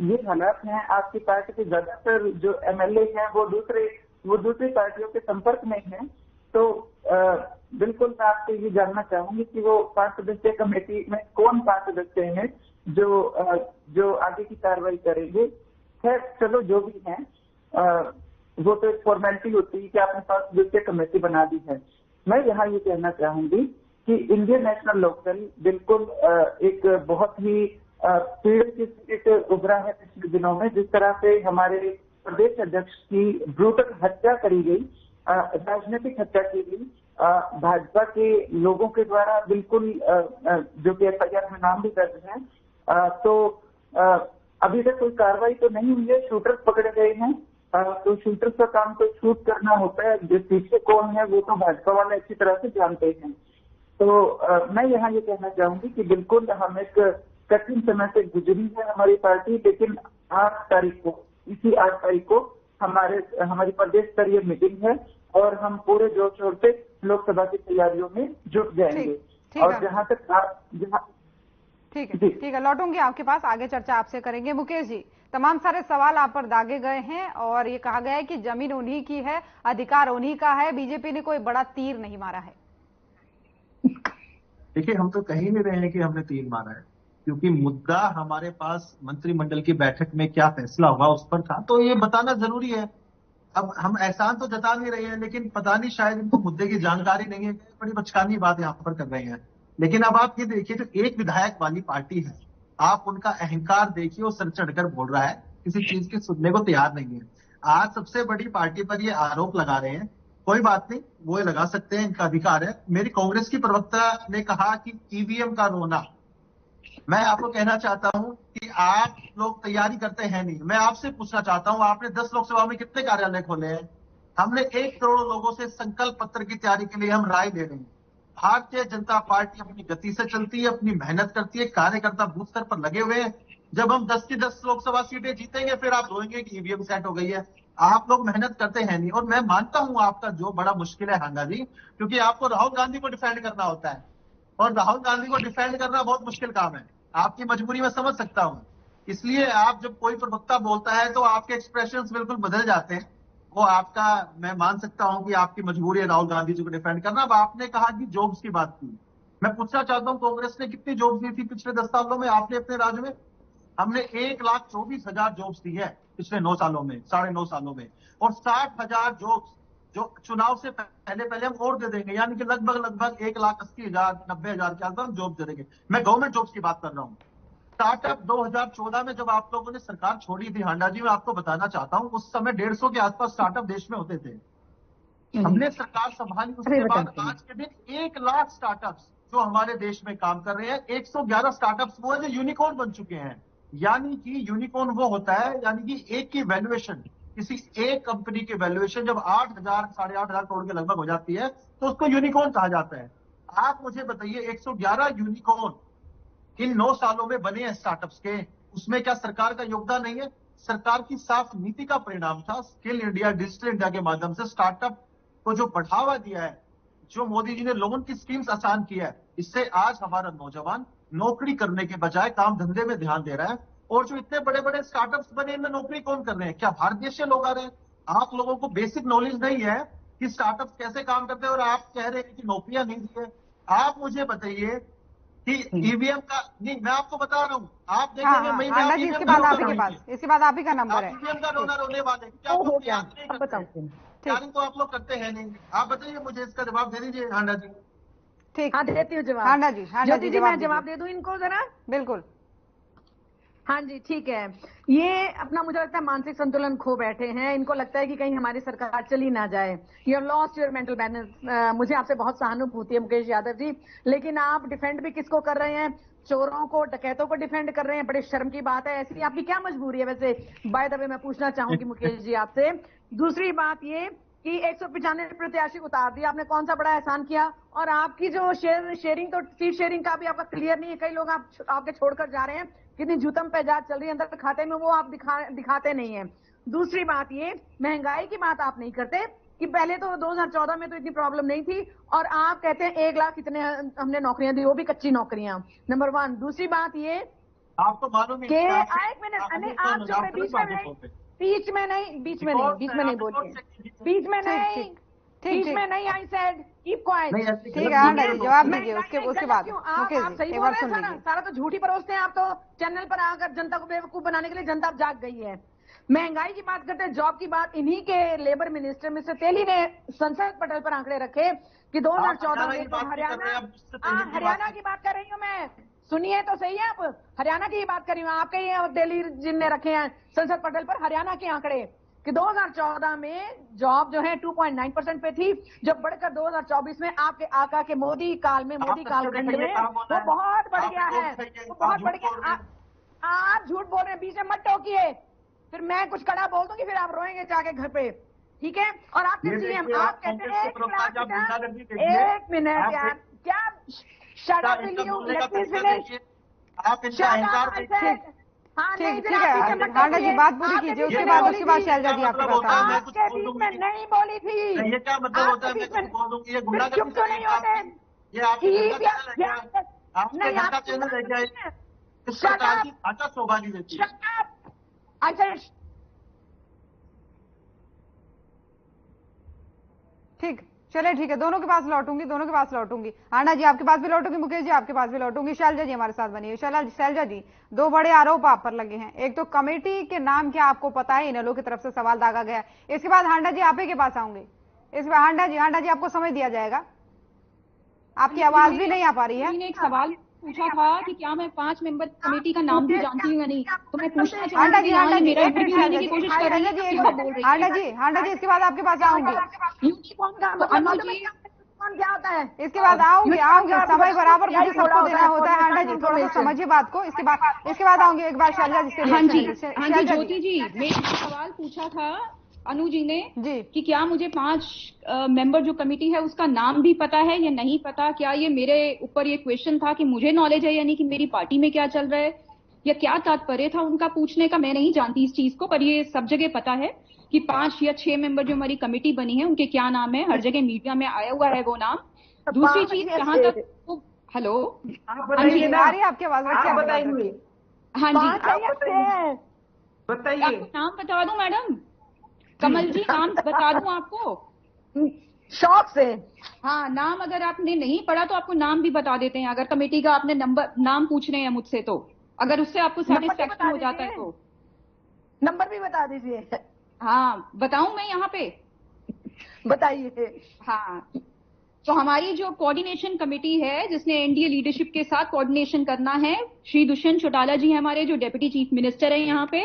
ये हालात हैं। आपकी पार्टी के ज्यादातर जो एमएलए हैं वो दूसरी पार्टियों के संपर्क में हैं। तो बिल्कुल मैं आपसे ये जानना चाहूंगी कि वो 5 सदस्यीय कमेटी में कौन 5 सदस्य हैं जो आगे की कार्रवाई करेंगे। खैर चलो, जो भी है वो तो एक फॉर्मेलिटी होती है कि आपने 5 सदस्यीय कमेटी बना दी है। मैं यहाँ ये कहना चाहूंगी कि इंडियन नेशनल लोकदल बिल्कुल एक बहुत ही पीड़ित की स्थिति से उभरा है पिछले दिनों में। जिस तरह से हमारे प्रदेश अध्यक्ष की ब्रूटल हत्या करी गई, राजनीतिक हत्या की गई भाजपा के लोगों के द्वारा, बिल्कुल जो कि एफआईआर में नाम भी दर्ज है। तो अभी तक कोई कार्रवाई तो नहीं हुई है, शूटर्स पकड़े गए हैं। तो शूटर्स का काम तो शूट करना होता है, जो पीछे कौन है वो तो भाजपा वाले अच्छी तरह से जानते हैं। तो मैं यहाँ ये कहना चाहूंगी कि बिल्कुल हम एक कठिन समय से गुजरी है हमारी पार्टी, लेकिन 8 तारीख को हमारी प्रदेश स्तरीय मीटिंग है और हम पूरे जोर शोर से लोकसभा की तैयारियों में जुट जाएंगे। और जहाँ तक ठीक है, लौटूंगी आपके पास, आगे चर्चा आपसे करेंगे। मुकेश जी, तमाम सारे सवाल आप पर दागे गए हैं और ये कहा गया है कि जमीन उन्हीं की है, अधिकार उन्हीं का है, बीजेपी ने कोई बड़ा तीर नहीं मारा है। देखिए, हम तो कह ही नहीं रहे हैं कि हमने तीर मारा है, क्योंकि मुद्दा हमारे पास मंत्रिमंडल की बैठक में क्या फैसला हुआ उस पर था, तो ये बताना जरूरी है। अब हम एहसान तो जता नहीं रहे हैं, लेकिन पता नहीं शायद इनको मुद्दे की जानकारी नहीं है, बड़ी बचकानी बात यहाँ पर कर रहे हैं। लेकिन अब आप ये देखिए, तो एक विधायक वाली पार्टी है, आप उनका अहंकार देखिए, वो सर चढ़कर बोल रहा है, किसी चीज की सुनने को तैयार नहीं है। आज सबसे बड़ी पार्टी पर ये आरोप लगा रहे हैं, कोई बात नहीं, वो लगा सकते हैं, इनका अधिकार है। मेरी कांग्रेस की प्रवक्ता ने कहा कि ईवीएम का रोना, मैं आपको कहना चाहता हूं कि आप लोग तैयारी करते हैं नहीं। मैं आपसे पूछना चाहता हूं, आपने 10 लोकसभा में कितने कार्यालय खोले हैं? हमने 1 करोड़ लोगों से संकल्प पत्र की तैयारी के लिए हम राय ले रहे हैं। भारतीय जनता पार्टी अपनी गति से चलती है, अपनी मेहनत करती है, कार्यकर्ता बूथ स्तर पर लगे हुए हैं। जब हम 10 की 10 लोकसभा सीटें जीतेंगे, फिर आप रोएंगे कि ईवीएम सेट हो गई है। आप लोग मेहनत करते हैं नहीं। और मैं मानता हूं आपका जो बड़ा मुश्किल है हांगा जी, क्योंकि आपको राहुल गांधी को डिफेंड करना होता है, और राहुल गांधी को डिफेंड करना बहुत मुश्किल काम है। आपकी मजबूरी मैं समझ सकता हूं, इसलिए आप जब कोई प्रवक्ता बोलता है तो आपके एक्सप्रेशंस बिल्कुल बदल जाते हैं। वो आपका, मैं मान सकता हूं कि आपकी मजबूरी है राहुल गांधी जी को डिफेंड करना। अब आपने कहा कि जॉब्स की बात की, मैं पूछना चाहता हूं, कांग्रेस ने कितनी जॉब्स दी थी पिछले 10 सालों में आपने अपने राज्य में? हमने 1,24,000 जॉब्स दी है पिछले 9 सालों में, 9.5 सालों में। और 60,000 जॉब्स जो चुनाव से पहले हम और दे देंगे, यानी कि लगभग 1,80,000 90,000 के आसपास हम जॉब दे देंगे। मैं गवर्नमेंट जॉब्स की बात कर रहा हूँ। स्टार्टअप 2014 में जब आप लोगों ने सरकार छोड़ी थी हांडा जी, मैं आपको बताना चाहता हूँ, उस समय 150 के आसपास स्टार्टअप देश में होते थे। हमने सरकार संभाली, उसके बाद आज के दिन 1 लाख स्टार्टअप्स जो हमारे देश में काम कर रहे हैं। 111 स्टार्टअप्स वो है जो यूनिकॉर्न बन चुके हैं। यानी कि यूनिकॉर्न वो होता है, यानी कि एक की वैल्यूएशन, किसी एक कंपनी की वैल्यूएशन जब 8,000 साढ़े 8,000 करोड़ के लगभग हो जाती है, तो उसको यूनिकॉर्न कहा जाता है। आप मुझे बताइए, 111 यूनिकॉर्न इन 9 सालों में बने हैं स्टार्टअप्स के, उसमें क्या सरकार का योगदान नहीं है? सरकार की साफ नीति का परिणाम था। स्किल इंडिया, डिजिटल इंडिया के माध्यम से स्टार्टअप को जो बढ़ावा दिया है, जो मोदी जी ने लोन की स्कीम्स आसान किया है, इससे आज हमारा नौजवान नौकरी करने के बजाय काम धंधे में ध्यान दे रहा है। और जो इतने बड़े बड़े स्टार्टअप्स बने, इनमें नौकरी कौन कर रहे हैं? क्या भारत देश से लोग आ रहे हैं? आप लोगों को बेसिक नॉलेज नहीं है कि स्टार्टअप्स कैसे काम करते हैं, और आप कह रहे हैं कि नौकरियां नहीं दी है। आप मुझे बताइए कि ईवीएम का, नहीं मैं आपको बता रहा हूं, आप देखेंगे हांडा जी, इसके बाद आप ही के पास, इसके बाद आप ही का नंबर है। ईवीएम का रोना रोने वाले, क्या आप लोग याद नहीं करते? तैयारी तो आप लोग करते हैं नहीं। आप बताइए, मुझे इसका जवाब दे दीजिए हांडा जी। ठीक, हाँ देती हूँ जवाब। हांडा जी, मैं जवाब दे दूं इनको जरा? बिल्कुल। हाँ जी, ठीक है। ये अपना मुझे लगता है मानसिक संतुलन खो बैठे हैं। इनको लगता है कि कहीं हमारी सरकार चली ना जाए। You have lost your mental balance. मुझे आपसे बहुत सहानुभूति है मुकेश यादव जी, लेकिन आप डिफेंड भी किसको कर रहे हैं? चोरों को, डकैतों को डिफेंड कर रहे हैं। बड़े शर्म की बात है। ऐसी आपकी क्या मजबूरी है? वैसे बाय द वे मैं पूछना चाहूंगी मुकेश जी आपसे। दूसरी बात ये कि 195 प्रत्याशी उतार दिया आपने, कौन सा बड़ा एहसान किया? और आपकी जो शेयरिंग, तो सीट शेयरिंग का भी आपका क्लियर नहीं है। कई लोग आपके छोड़कर जा रहे हैं। कितनी जूतम पैजाज चल रही है अंदर खाते में, वो आप दिखाते नहीं है। दूसरी बात ये, महंगाई की बात आप नहीं करते कि पहले तो 2014 में तो इतनी प्रॉब्लम नहीं थी, और आप कहते हैं 1 लाख इतने हमने नौकरियां दी, वो भी कच्ची नौकरियां। नंबर 1। दूसरी बात ये, आपको मालूम है एक मिनट, आप बीच में नहीं, आई सेड कीप क्वाइट। ठीक है, जवाब दीजिए उसके बाद। आप सही बोल रहे हैं, सारा तो झूठी परोसते हैं आप तो। चैनल पर आकर जनता को बेवकूफ बनाने के लिए जनता अब जाग गई है। महंगाई की बात करते हैं, जॉब की बात, इन्हीं के लेबर मिनिस्टर मिस्टर तेली ने संसद पटल पर आंकड़े रखे कि 2014 में तो हरियाणा की बात कर रही हूँ मैं, सुनिए तो सही है। आप हरियाणा की ही बात कर रही हूँ, आपके ही दिल्ली जिनने रखे हैं संसद पटल पर हरियाणा के आंकड़े कि 2014 में जॉब जो है 2.9% पे थी, जब बढ़कर 2024 में आपके आका के मोदी काल में, मोदी कालखंड में वो बहुत बढ़ गया है, वो बहुत बढ़ गया। आप झूठ बोल रहे हैं, बीच में मत टोकिए, फिर मैं कुछ कड़ा बोल दूंगी, फिर आप रोएंगे जाके घर पे, ठीक है? और आपके सीएम आप कहते हैं 1 मिनट यार, क्या shut up will you let me finish. आप इनका अहंकार ठीक है, हांडा जी बात पूरी कीजिए, उसके बाद शैलजा जी आपके पास आएंगे। आपके बीच में नहीं बोली थी। ये क्या मतलब होता है? मैं बोल दूंगी ये गुंडागर्दी चुप तो नहीं होते? ये आपके घर का चैनल है क्या? इस सरकार की भाषा शोभा नहीं देती। अच्छा ठीक, चले ठीक है, दोनों के पास लौटूंगी। हांडा जी आपके पास भी लौटूंगी, मुकेश जी आपके पास भी लौटूंगी। शैलजा जी हमारे साथ बनिए। शैलजा जी, 2 बड़े आरोप आप पर लगे हैं। एक तो कमेटी के नाम क्या आपको पता है, इनेलो की तरफ से सवाल दागा गया। इसके बाद हांडा जी आप ही के पास आऊंगे। इस बार हांडा जी आपको समय दिया जाएगा, आपकी आवाज भी नहीं आ पा रही है। मैंने एक सवाल पूछा था कि क्या मैं 5 मेंबर कमेटी का नाम भी जानती हूँ या नहीं, तो मैं पूछना हांडा चाहती जी हूँ हांडा जी मेरा इंटरव्यू लेने की कोशिश कर रही है। हांडा जी इसके बाद आपके पास आऊंगी। क्या होता है? इसके बाद आऊंगी, समय बराबर मुझे सबको देना होता है। हांडा जी थोड़ा सा समझिए बात को। इसके बाद आऊंगी एक बार शैलजा जी से। हाँ जी ज्योति जी, मैं सवाल पूछा था अनु जी ने कि क्या मुझे 5 मेंबर जो कमेटी है उसका नाम भी पता है या नहीं पता। क्या ये मेरे ऊपर ये क्वेश्चन था कि मुझे नॉलेज है यानी कि मेरी पार्टी में क्या चल रहा है, या क्या तात्पर्य था उनका पूछने का? मैं नहीं जानती इस चीज को, पर ये सब जगह पता है कि 5 या 6 मेंबर जो हमारी कमेटी बनी है उनके क्या नाम है, हर जगह मीडिया में आया हुआ है वो नाम। दूसरी चीज, जहां तक हेलो हाँ जी आ रही है आपकी आवाज, बताइए। हाँ जी बताइए, नाम बता दूं मैडम? कमल जी नाम बता दूं आपको? शौक से। हाँ, नाम अगर आपने नहीं पढ़ा तो आपको नाम भी बता देते हैं। अगर कमेटी का आपने नाम पूछ रहे हैं मुझसे, तो अगर उससे आपको सेटिस्फैक्शन हो जाता है तो नंबर भी बता दीजिए। हाँ बताऊं मैं यहाँ पे? बताइए। हाँ, तो हमारी जो कोऑर्डिनेशन कमेटी है जिसने एनडीए लीडरशिप के साथ कोऑर्डिनेशन करना है, श्री दुष्यंत चौटाला जी हैं हमारे जो डेप्यूटी चीफ मिनिस्टर हैं यहाँ पे,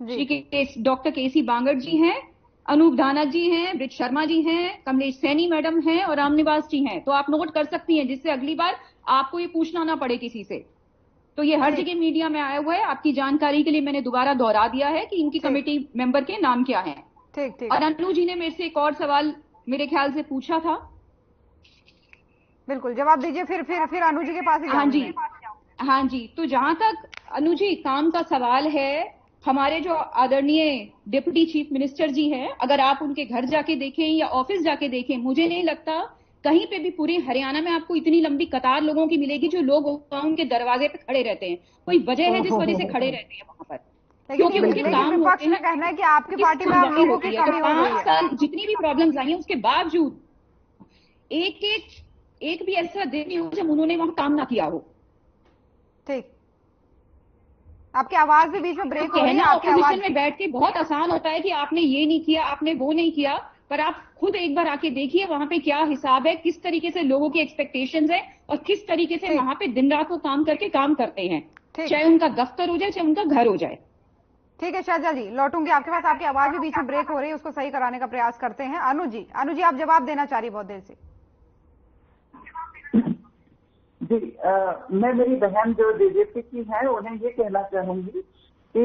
श्री डॉक्टर केसी बांगड़ जी हैं, अनूप धानक जी हैं, ब्रिज शर्मा जी हैं, कमलेश सैनी मैडम हैं और रामनिवास जी हैं। तो आप नोट कर सकती हैं, जिससे अगली बार आपको ये पूछना ना पड़े किसी से। तो ये हर जगह मीडिया में आया हुआ है, आपकी जानकारी के लिए मैंने दोबारा दोहरा दिया है कि इनकी कमेटी मेंबर के नाम क्या हैं। ठीक। और अनु जी ने मेरे से एक और सवाल मेरे ख्याल से पूछा था। बिल्कुल जवाब दीजिए, फिर अनु जी के पास ही। हाँ जी, तो जहां तक अनु जी काम का सवाल है, हमारे जो आदरणीय डिप्टी चीफ मिनिस्टर जी हैं, अगर आप उनके घर जाके देखें या ऑफिस जाके देखें, मुझे नहीं लगता कहीं पे भी पूरे हरियाणा में आपको इतनी लंबी कतार लोगों की मिलेगी जो लोग उनके दरवाजे पे खड़े रहते हैं। कोई वजह है जिस वजह से खड़े रहते हैं वहां पर, क्योंकि उनके काम विपक्ष में कहना है कि आपकी पार्टी में आप लोगों की कमी हो रही है। 5 साल जितनी भी प्रॉब्लम्स आई हैं उसके बावजूद एक भी ऐसा दिन नहीं हो जब उन्होंने वहां काम ना किया हो। ठीक, आपकी आवाज भी बीच में ब्रेक हो रही है। ऑपोजिशन में बैठ के बहुत आसान होता है कि आपने ये नहीं किया, आपने वो नहीं किया, पर आप खुद एक बार आके देखिए वहां पे क्या हिसाब है, किस तरीके से लोगों की एक्सपेक्टेशंस है और किस तरीके से वहां पे दिन रात वो काम करके काम करते हैं, चाहे उनका दफ्तर हो जाए चाहे उनका घर हो जाए। ठीक है शैलजा जी, लौटूंगी आपके पास। आपकी आवाज भी बीच में ब्रेक हो रही है, उसको सही कराने का प्रयास करते हैं। अनु जी आप जवाब देना चाह रही बहुत देर से। जी मैं मेरी बहन जो जेजेपी की है उन्हें ये कहना चाहूंगी कि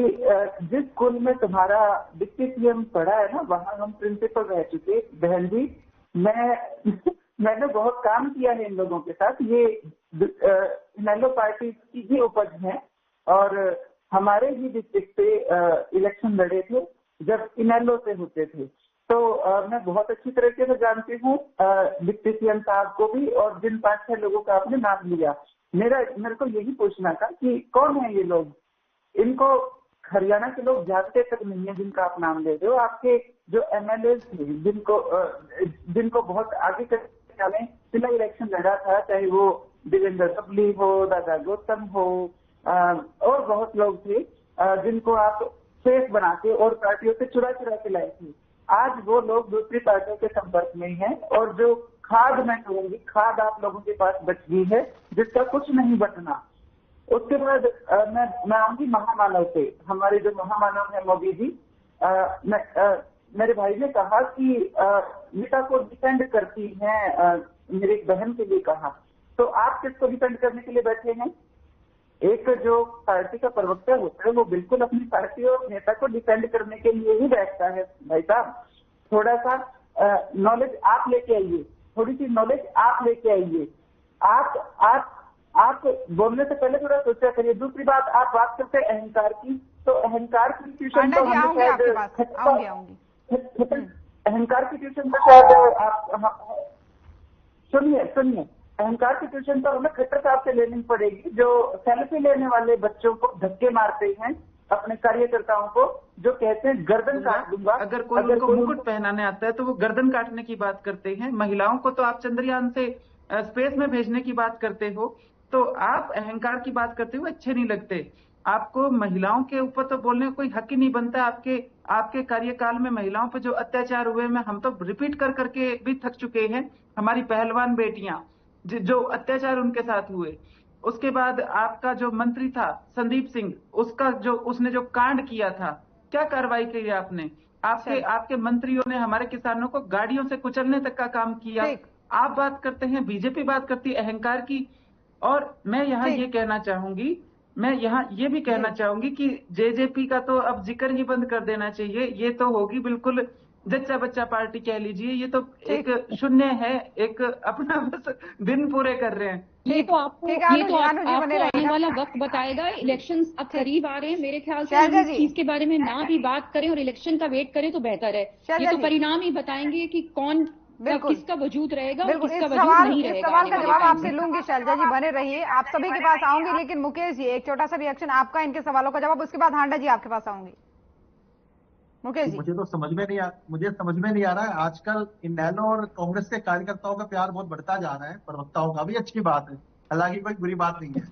जिस स्कूल में तुम्हारा डिप्टी सीएम पढ़ा है ना, वहाँ हम प्रिंसिपल रह चुके। बहन जी मैंने बहुत काम किया है इन लोगों के साथ। ये इनेलो पार्टी की ही उपज है और हमारे ही डिस्ट्रिक्ट से इलेक्शन लड़े थे जब इनेलो से होते थे। तो मैं बहुत अच्छी तरीके से जानती हूँ डिप्टी सीएम साहब को भी, और जिन 5-6 लोगों का आपने नाम लिया। मेरे को यही पूछना था कि कौन है ये लोग। इनको हरियाणा के लोग जानते तक नहीं है जिनका आप नाम ले रहे हो। आपके जो एमएलए थे जिनको बहुत आगे चले जिला इलेक्शन लड़ा था, चाहे वो देवेंद्र सबली हो, दादा गौतम हो, और बहुत लोग थे जिनको आप फेस बना के और पार्टियों से चुरा के लाए थे। आज वो लोग दूसरी पार्टियों के संपर्क में हैं और जो खाद मैं कहूंगी, खाद आप लोगों के पास बच गई है जिसका कुछ नहीं बचना। उसके बाद मैं आऊंगी महामानव से। हमारे जो महामानव है मोदी जी, मेरे भाई ने कहा कि नेता को डिफेंड करती हैं, मेरी बहन के लिए कहा। तो आप किसको डिफेंड करने के लिए बैठे हैं? एक जो पार्टी का प्रवक्ता होता है वो बिल्कुल अपनी पार्टी और नेता को डिफेंड करने के लिए ही बैठता है। भाई साहब, थोड़ा सा नॉलेज आप लेके आइए, थोड़ी सी नॉलेज आप लेके आइए। आप बोलने से पहले थोड़ा सोचा करिए। दूसरी बात, आप बात करते हैं अहंकार की, तो अहंकार की ट्यूशन तो अहंकार की ट्यूशन तो शायद आप सुनिए अहंकार की ट्यूशन तो हमें खट्टर साहब से लेनी पड़ेगी, जो सेल्फी लेने वाले बच्चों को धक्के मारते हैं, अपने कार्यकर्ताओं को, जो कहते हैं गर्दन काट दूंगा। अगर कोई उनको मुकुट पहनाने आता है तो वो गर्दन काटने की बात करते हैं। महिलाओं को तो आप चंद्रयान से स्पेस में भेजने की बात करते हो, तो आप अहंकार की बात करते हुए अच्छे नहीं लगते। आपको महिलाओं के ऊपर तो बोलने का कोई हक ही नहीं बनता। आपके कार्यकाल में महिलाओं पर जो अत्याचार हुए में हम तो रिपीट कर करके भी थक चुके हैं। हमारी पहलवान बेटियां जो अत्याचार उनके साथ हुए। उसके बाद आपका जो मंत्री था संदीप सिंह, उसने जो कांड किया था, क्या कार्रवाई की आपने? आपके मंत्रियों ने हमारे किसानों को गाड़ियों से कुचलने तक का काम किया। आप बात करते हैं, बीजेपी बात करती है अहंकार की। और मैं यहाँ ये कहना चाहूंगी, मैं यहाँ ये भी कहना चाहूंगी कि जेजेपी का तो अब जिक्र ही बंद कर देना चाहिए। ये तो होगी बिल्कुल जच्चा बच्चा पार्टी कह लीजिए। ये तो एक शून्य है, एक अपना बस दिन पूरे कर रहे हैं। ये तो आपको आने वाला वक्त बताएगा। इलेक्शंस अब करीब आ रहे हैं। मेरे ख्याल से हम इस चीज के बारे में ना भी बात करें और इलेक्शन का वेट करें तो बेहतर है। ये तो परिणाम ही बताएंगे कि कौन किसका वजूद रहेगा और किसका वजूद नहीं रहेगा। इस सवाल का जवाब आपसे लूंगी शैलजा जी, बने रहिए। आप सभी के पास आऊंगी, लेकिन मुकेश जी एक छोटा सा रिएक्शन आपका इनके सवालों का जवाब, उसके बाद हांडा जी आपके पास आऊंगी। मुकेश जी, मुझे समझ में नहीं आ रहा है। आजकल इनेलो और कांग्रेस के कार्यकर्ताओं का प्यार बहुत बढ़ता जा रहा है, प्रवक्ताओं का भी अच्छी बात है, हालांकि कोई बुरी बात नहीं है।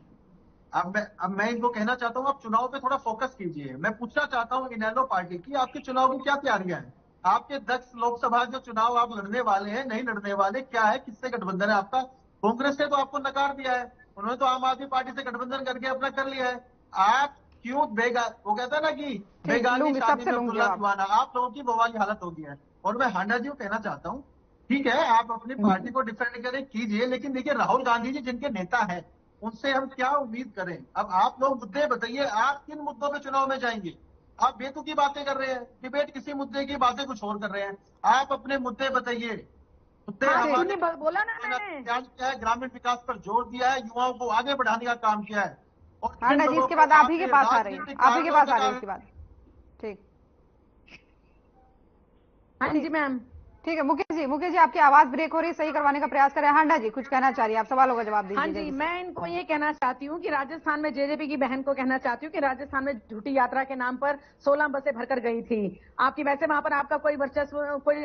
अब मैं इनको कहना चाहता हूँ, आप चुनाव पे थोड़ा फोकस कीजिए। मैं पूछना चाहता हूँ इनेलो पार्टी की, आपके चुनाव की क्या तैयारियां हैं? आपके 10 लोकसभा जो चुनाव आप लड़ने वाले हैं, नहीं लड़ने वाले, क्या है, किससे गठबंधन है आपका? कांग्रेस ने तो आपको नकार दिया है, उन्होंने तो आम आदमी पार्टी से गठबंधन करके अपना कर लिया है। आप क्यों वो कहता है ना कि बेगानी शादी में खुला दीवाना, आप लोगों की वही हालत हो गई है। और मैं हांडा जी को कहना चाहता हूँ, ठीक है आप अपनी पार्टी को डिफेंड करें, कीजिए, लेकिन देखिए राहुल गांधी जी जिनके नेता हैं, उनसे हम क्या उम्मीद करें? अब आप लोग मुद्दे बताइए, आप किन मुद्दों पे चुनाव में जाएंगे? आप बेतुकी बातें कर रहे हैं, डिबेट किसी मुद्दे की, बातें कुछ और कर रहे हैं। आप अपने मुद्दे बताइए। मुद्दे बोला ना मैंने, क्या है, ग्रामीण विकास पर जोर दिया है, युवाओं को आगे बढ़ाने का काम किया है। और हांडा जी इसके बाद आप ही के पास आ रहे हैं, आप ही के पास आ रहे हैं इसके बाद। ठीक, हाँ जी मैम, ठीक है। मुकेश जी आपकी आवाज ब्रेक हो रही है, सही करवाने का प्रयास करें। हांडा जी कुछ कहना चाह रही है, आप सवालों का जवाब दीजिए। हाँ जी, मैं इनको ये कहना चाहती हूँ कि राजस्थान में जेजेपी की बहन को कहना चाहती हूँ कि राजस्थान में झूठी यात्रा के नाम पर 16 बसें भरकर गई थी आपकी। वैसे वहां पर आपका कोई वर्चस्व,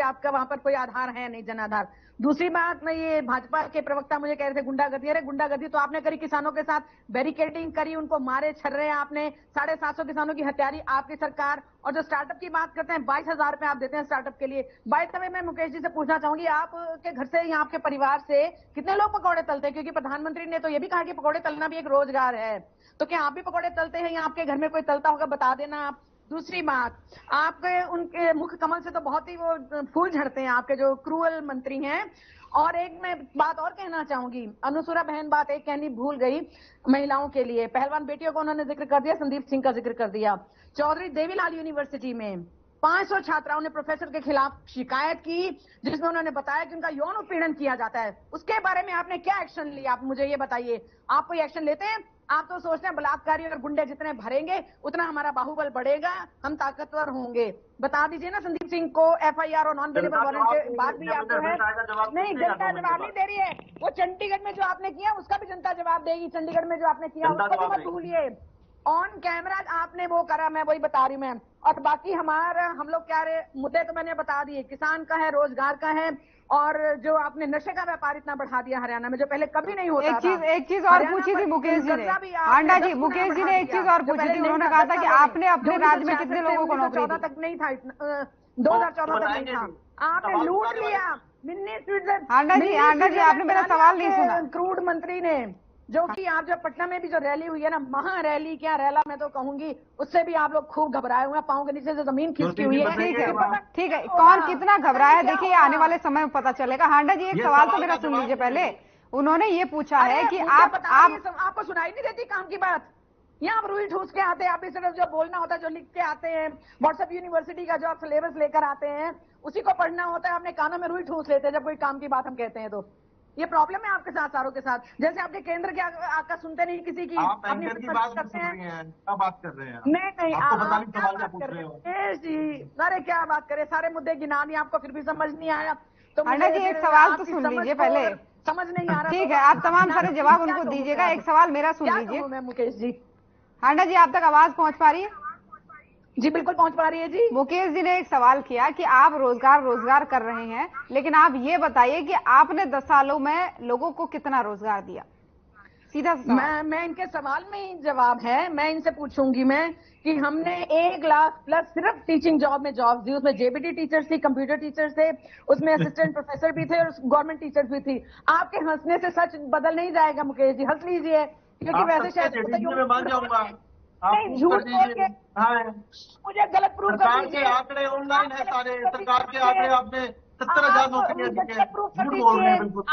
आपका वहां पर कोई आधार है नहीं, जन आधार। दूसरी बात में, ये भाजपा के प्रवक्ता मुझे कह रहे थे गुंडागर्दी। अरे गुंडागर्दी तो आपने करी, किसानों के साथ बैरिकेडिंग करी, उनको मारे छर्रे आपने, 750 किसानों की हत्यारी आपकी सरकार। और जो स्टार्टअप की बात करते हैं, 22,000 रुपए आप देते हैं स्टार्टअप के लिए। बाय द वे मैं मुकेश जी से पूछना चाहूंगी, आपके घर से या आपके परिवार से कितने लोग पकौड़े तलते हैं? क्योंकि प्रधानमंत्री ने तो ये भी कहा कि पकौड़े तलना भी एक रोजगार है। तो क्या आप भी पकौड़े तलते हैं या आपके घर में कोई तलता होगा? बता देना आप। दूसरी बात, आपके उनके मुख कमल से तो बहुत ही वो फूल झड़ते हैं, आपके जो क्रूअल मंत्री हैं। और एक मैं बात और कहना चाहूंगी, अनुसुरा बहन बात एक कहनी भूल गई महिलाओं के लिए, पहलवान बेटियों का उन्होंने जिक्र कर दिया, संदीप सिंह का जिक्र कर दिया। चौधरी देवीलाल यूनिवर्सिटी में 500 छात्राओं ने प्रोफेसर के खिलाफ शिकायत की, जिसमें उन्होंने बताया कि उनका यौन उत्पीड़न किया जाता है। उसके बारे में आपने क्या एक्शन लिया, आप मुझे ये बताइए। आप कोई एक्शन लेते हैं? आप तो सोचते हैं बलात्कारी और गुंडे जितने भरेंगे उतना हमारा बाहुबल बढ़ेगा, हम ताकतवर होंगे। बता दीजिए ना संदीप सिंह को एफआईआर और नॉन वेलेबल वारंट के बाद भी आपको है नहीं, जनता जवाब नहीं दे रही है। वो चंडीगढ़ में जो आपने किया उसका भी जनता जवाब देगी, चंडीगढ़ में जो आपने किया उसको भी मत भूलिए। ऑन कैमरा आपने वो करा, मैं वही बता रही मैम। और बाकी हम लोग क्या रहे मुद्दे तो मैंने बता दिए, किसान का है, रोजगार का है, और जो आपने नशे का व्यापार इतना बढ़ा दिया हरियाणा में जो पहले कभी नहीं होता था। एक चीज और पूछी थी मुकेश जी ने, आंडा जी, मुकेश जी ने एक चीज और पूछी थी, उन्होंने कहा था कि आपने अपने राज्य में कितने लोगों को नौकरी दी? 2014 तक नहीं था, 2014 तक नहीं था, आपने लूट लिया। आंडा जी, आपने मेरा सवाल नहीं सुना। क्रूड मंत्री ने, जो कि आप जब पटना में भी जो रैली हुई है ना, महा रैली क्या रैला मैं तो कहूंगी, उससे भी आप लोग खूब घबराए हुए हैं, पाँव के नीचे से जमीन खिसकी हुई है। ठीक है, कौन कितना घबराया देखिए आने वाले समय में पता चलेगा। हांडा जी, एक सवाल तो मेरा सुन लीजिए पहले। उन्होंने ये पूछा है कि आपको सुनाई नहीं देती काम की बात? यहाँ आप रुई ठूस के आते हैं, आप भी सिर्फ जो बोलना होता है, जो लिख के आते हैं, व्हाट्सएप यूनिवर्सिटी का जो आप सिलेबस लेकर आते हैं उसी को पढ़ना होता है, अपने कानों में रुई ठूस लेते हैं जब कोई काम की बात हम कहते हैं। तो ये प्रॉब्लम है आपके साथ, सारों के साथ। जैसे आपके केंद्र के आका सुनते नहीं किसी की, आप एंकर की बात करते हैं, क्या बात कर रहे हैं? नहीं, आपको पता नहीं सवाल क्या पूछ रहे हो जी। अरे क्या बात करें, सारे मुद्दे गिना दिए, आपको फिर भी समझ नहीं आया तो आंडा जी एक सवाल तो सुन लीजिए पहले, समझ नहीं आ रहा। ठीक है, आप तमाम सारे जवाब उनको दीजिएगा, एक सवाल मेरा सुन लीजिए। मैं मुकेश जी, आंडा जी आप तक आवाज पहुंच पा रही है? जी बिल्कुल पहुंच पा रही है जी। मुकेश जी ने एक सवाल किया कि आप रोजगार कर रहे हैं, लेकिन आप ये बताइए कि आपने 10 सालों में लोगों को कितना रोजगार दिया? सीधा मैं इनके सवाल में ही जवाब है, मैं इनसे पूछूंगी मैं कि हमने 1 लाख प्लस सिर्फ टीचिंग जॉब में जॉब दी, उसमें जेबीटी टीचर्स थी, कंप्यूटर टीचर्स थे, उसमें असिस्टेंट प्रोफेसर भी थे और गवर्नमेंट टीचर्स भी थी। आपके हंसने से सच बदल नहीं जाएगा मुकेश जी, हंस लीजिए, क्योंकि वैसे शायद मान जाऊंगा नहीं, झूठ बोल के मुझे गलत प्रूफ कर सरकार के आंकड़े ऑनलाइन है सारे, सरकार के आंकड़े आपने 70,000 नौकरियां दी हैं, झूठ बोल रहे हैं बिल्कुल।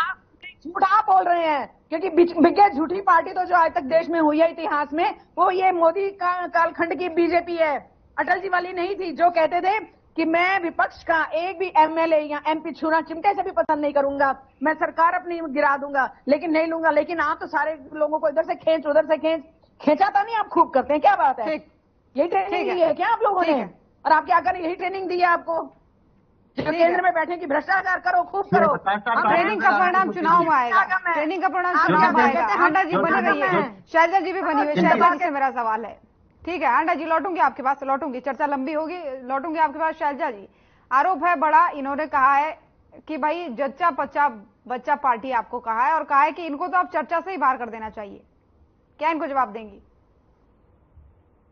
झूठ आप बोल रहे हैं, क्योंकि बिगेस्ट झूठी पार्टी तो जो आज तक देश में हुई है इतिहास में, वो ये मोदी कालखंड की बीजेपी है, अटल जी वाली नहीं थी, जो कहते थे कि मैं विपक्ष का एक भी एमएलए या एमपी छूना चिमटे से भी पसंद नहीं करूंगा, मैं सरकार अपनी गिरा दूंगा, लेकिन नहीं लूंगा। लेकिन आप तो सारे लोगों को इधर से खींच उधर से खींच, खींचाता नहीं आप खूब करते हैं, क्या बात है? यही ट्रेनिंग दी है क्या आप लोगों ने? और आप क्या करें, यही ट्रेनिंग दी है आपको जो केंद्र में बैठे कि भ्रष्टाचार करो, खूब करो। ट्रेनिंग का परिणाम चुनाव में आएगा, ट्रेनिंग का परिणाम चुनाव में आएगा। आंडा जी बने रहिए, शैलजा जी भी बनी हुई, शैलजा जी से मेरा सवाल है। ठीक है आंडा जी, लौटूंगी आपके पास, लौटूंगी, चर्चा लंबी होगी, लौटूंगी आपके पास। शैलजा जी, आरोप है बड़ा, इन्होंने कहा है कि भाई जच्चा पच्चा बच्चा पार्टी आपको कहा है, और कहा है कि इनको तो आप चर्चा से ही बाहर कर देना चाहिए। क्या इनको जवाब देंगी?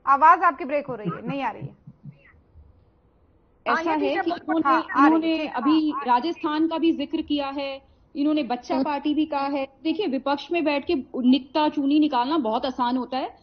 आवाज आपकी ब्रेक हो रही है, नहीं आ रही है। ऐसा है कि इन्होंने अभी राजस्थान का भी जिक्र किया है, इन्होंने बच्चा पार्टी भी कहा है। देखिए, विपक्ष में बैठ के निकता चूनी निकालना बहुत आसान होता है,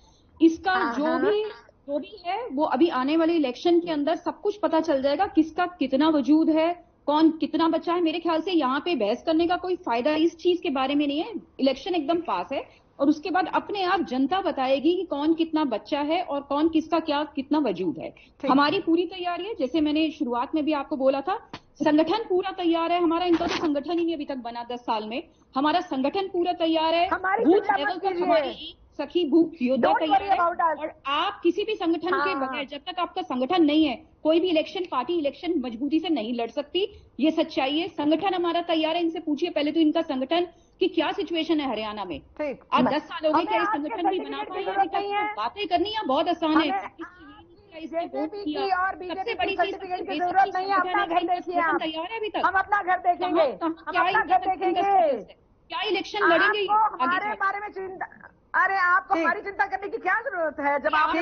इसका जो भी है वो अभी आने वाले इलेक्शन के अंदर सब कुछ पता चल जाएगा, किसका कितना वजूद है, कौन कितना बच्चा है। मेरे ख्याल से यहाँ पे बहस करने का कोई फायदा इस चीज के बारे में नहीं है, इलेक्शन एकदम पास है और उसके बाद अपने आप जनता बताएगी कि कौन कितना बच्चा है और कौन किसका क्या कितना वजूद है। हमारी पूरी तैयारी है, जैसे मैंने शुरुआत में भी आपको बोला था, संगठन पूरा तैयार है हमारा। इनका तो संगठन ही नहीं अभी तक बना 10 साल में, हमारा संगठन पूरा तैयार है, बूथ लेवल तक हमारी सखी बूथ योद्धा तैयार है। और आप किसी भी संगठन के बगैर, जब तक आपका संगठन नहीं है, कोई भी इलेक्शन पार्टी इलेक्शन मजबूती से नहीं लड़ सकती, ये सच्चाई है। संगठन हमारा तैयार है, इनसे पूछिए पहले तो इनका संगठन की क्या सिचुएशन है हरियाणा में। आज 10 साल हो गए, क्या संगठन भी बना पाए? बातें करनी है बहुत आसान है, सबसे बड़ी चीज जरूरत नहीं है, अपना घर देखिए, तैयार है अभी तक। हम अपना घर देखेंगे, क्या इलेक्शन लड़ेंगे हमारे बारे में चिंता? अरे आपको हमारी चिंता करने की क्या जरूरत है जब आप अपनी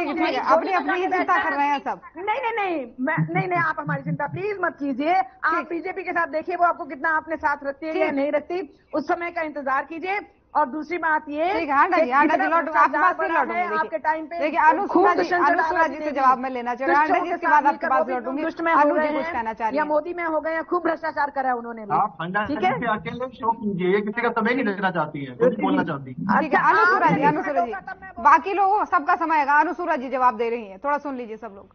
ही चिंता कर रहे हैं सब। नहीं, आप हमारी चिंता प्लीज मत कीजिए। आप बीजेपी के साथ देखिए वो आपको कितना अपने साथ रखती है या नहीं रखती, उस समय का इंतजार कीजिए। और दूसरी बात ये ठीक है, हांडा जी लौट आपके पास फिर लौटूंगी। आपके टाइम पे देखिए अनुसूरा जी से जवाब मैं लेना चाह रहा हूँ। हांडा जी इसके बाद आपके पास लौटूंगी। अनु जी कुछ कहना चाह रही है, मोदी में हो गए हैं, खूब भ्रष्टाचार करा है उन्होंने। आप हांडा जी से अकेले शो कीजिए, ये किसी का समय नहीं देना चाहती है, कुछ बोलना चाहती है। ठीक है अनुसूरा जी बाकी लोगों सबका समय है। अनुसूरा जी जवाब दे रही है, थोड़ा सुन लीजिए सब लोग।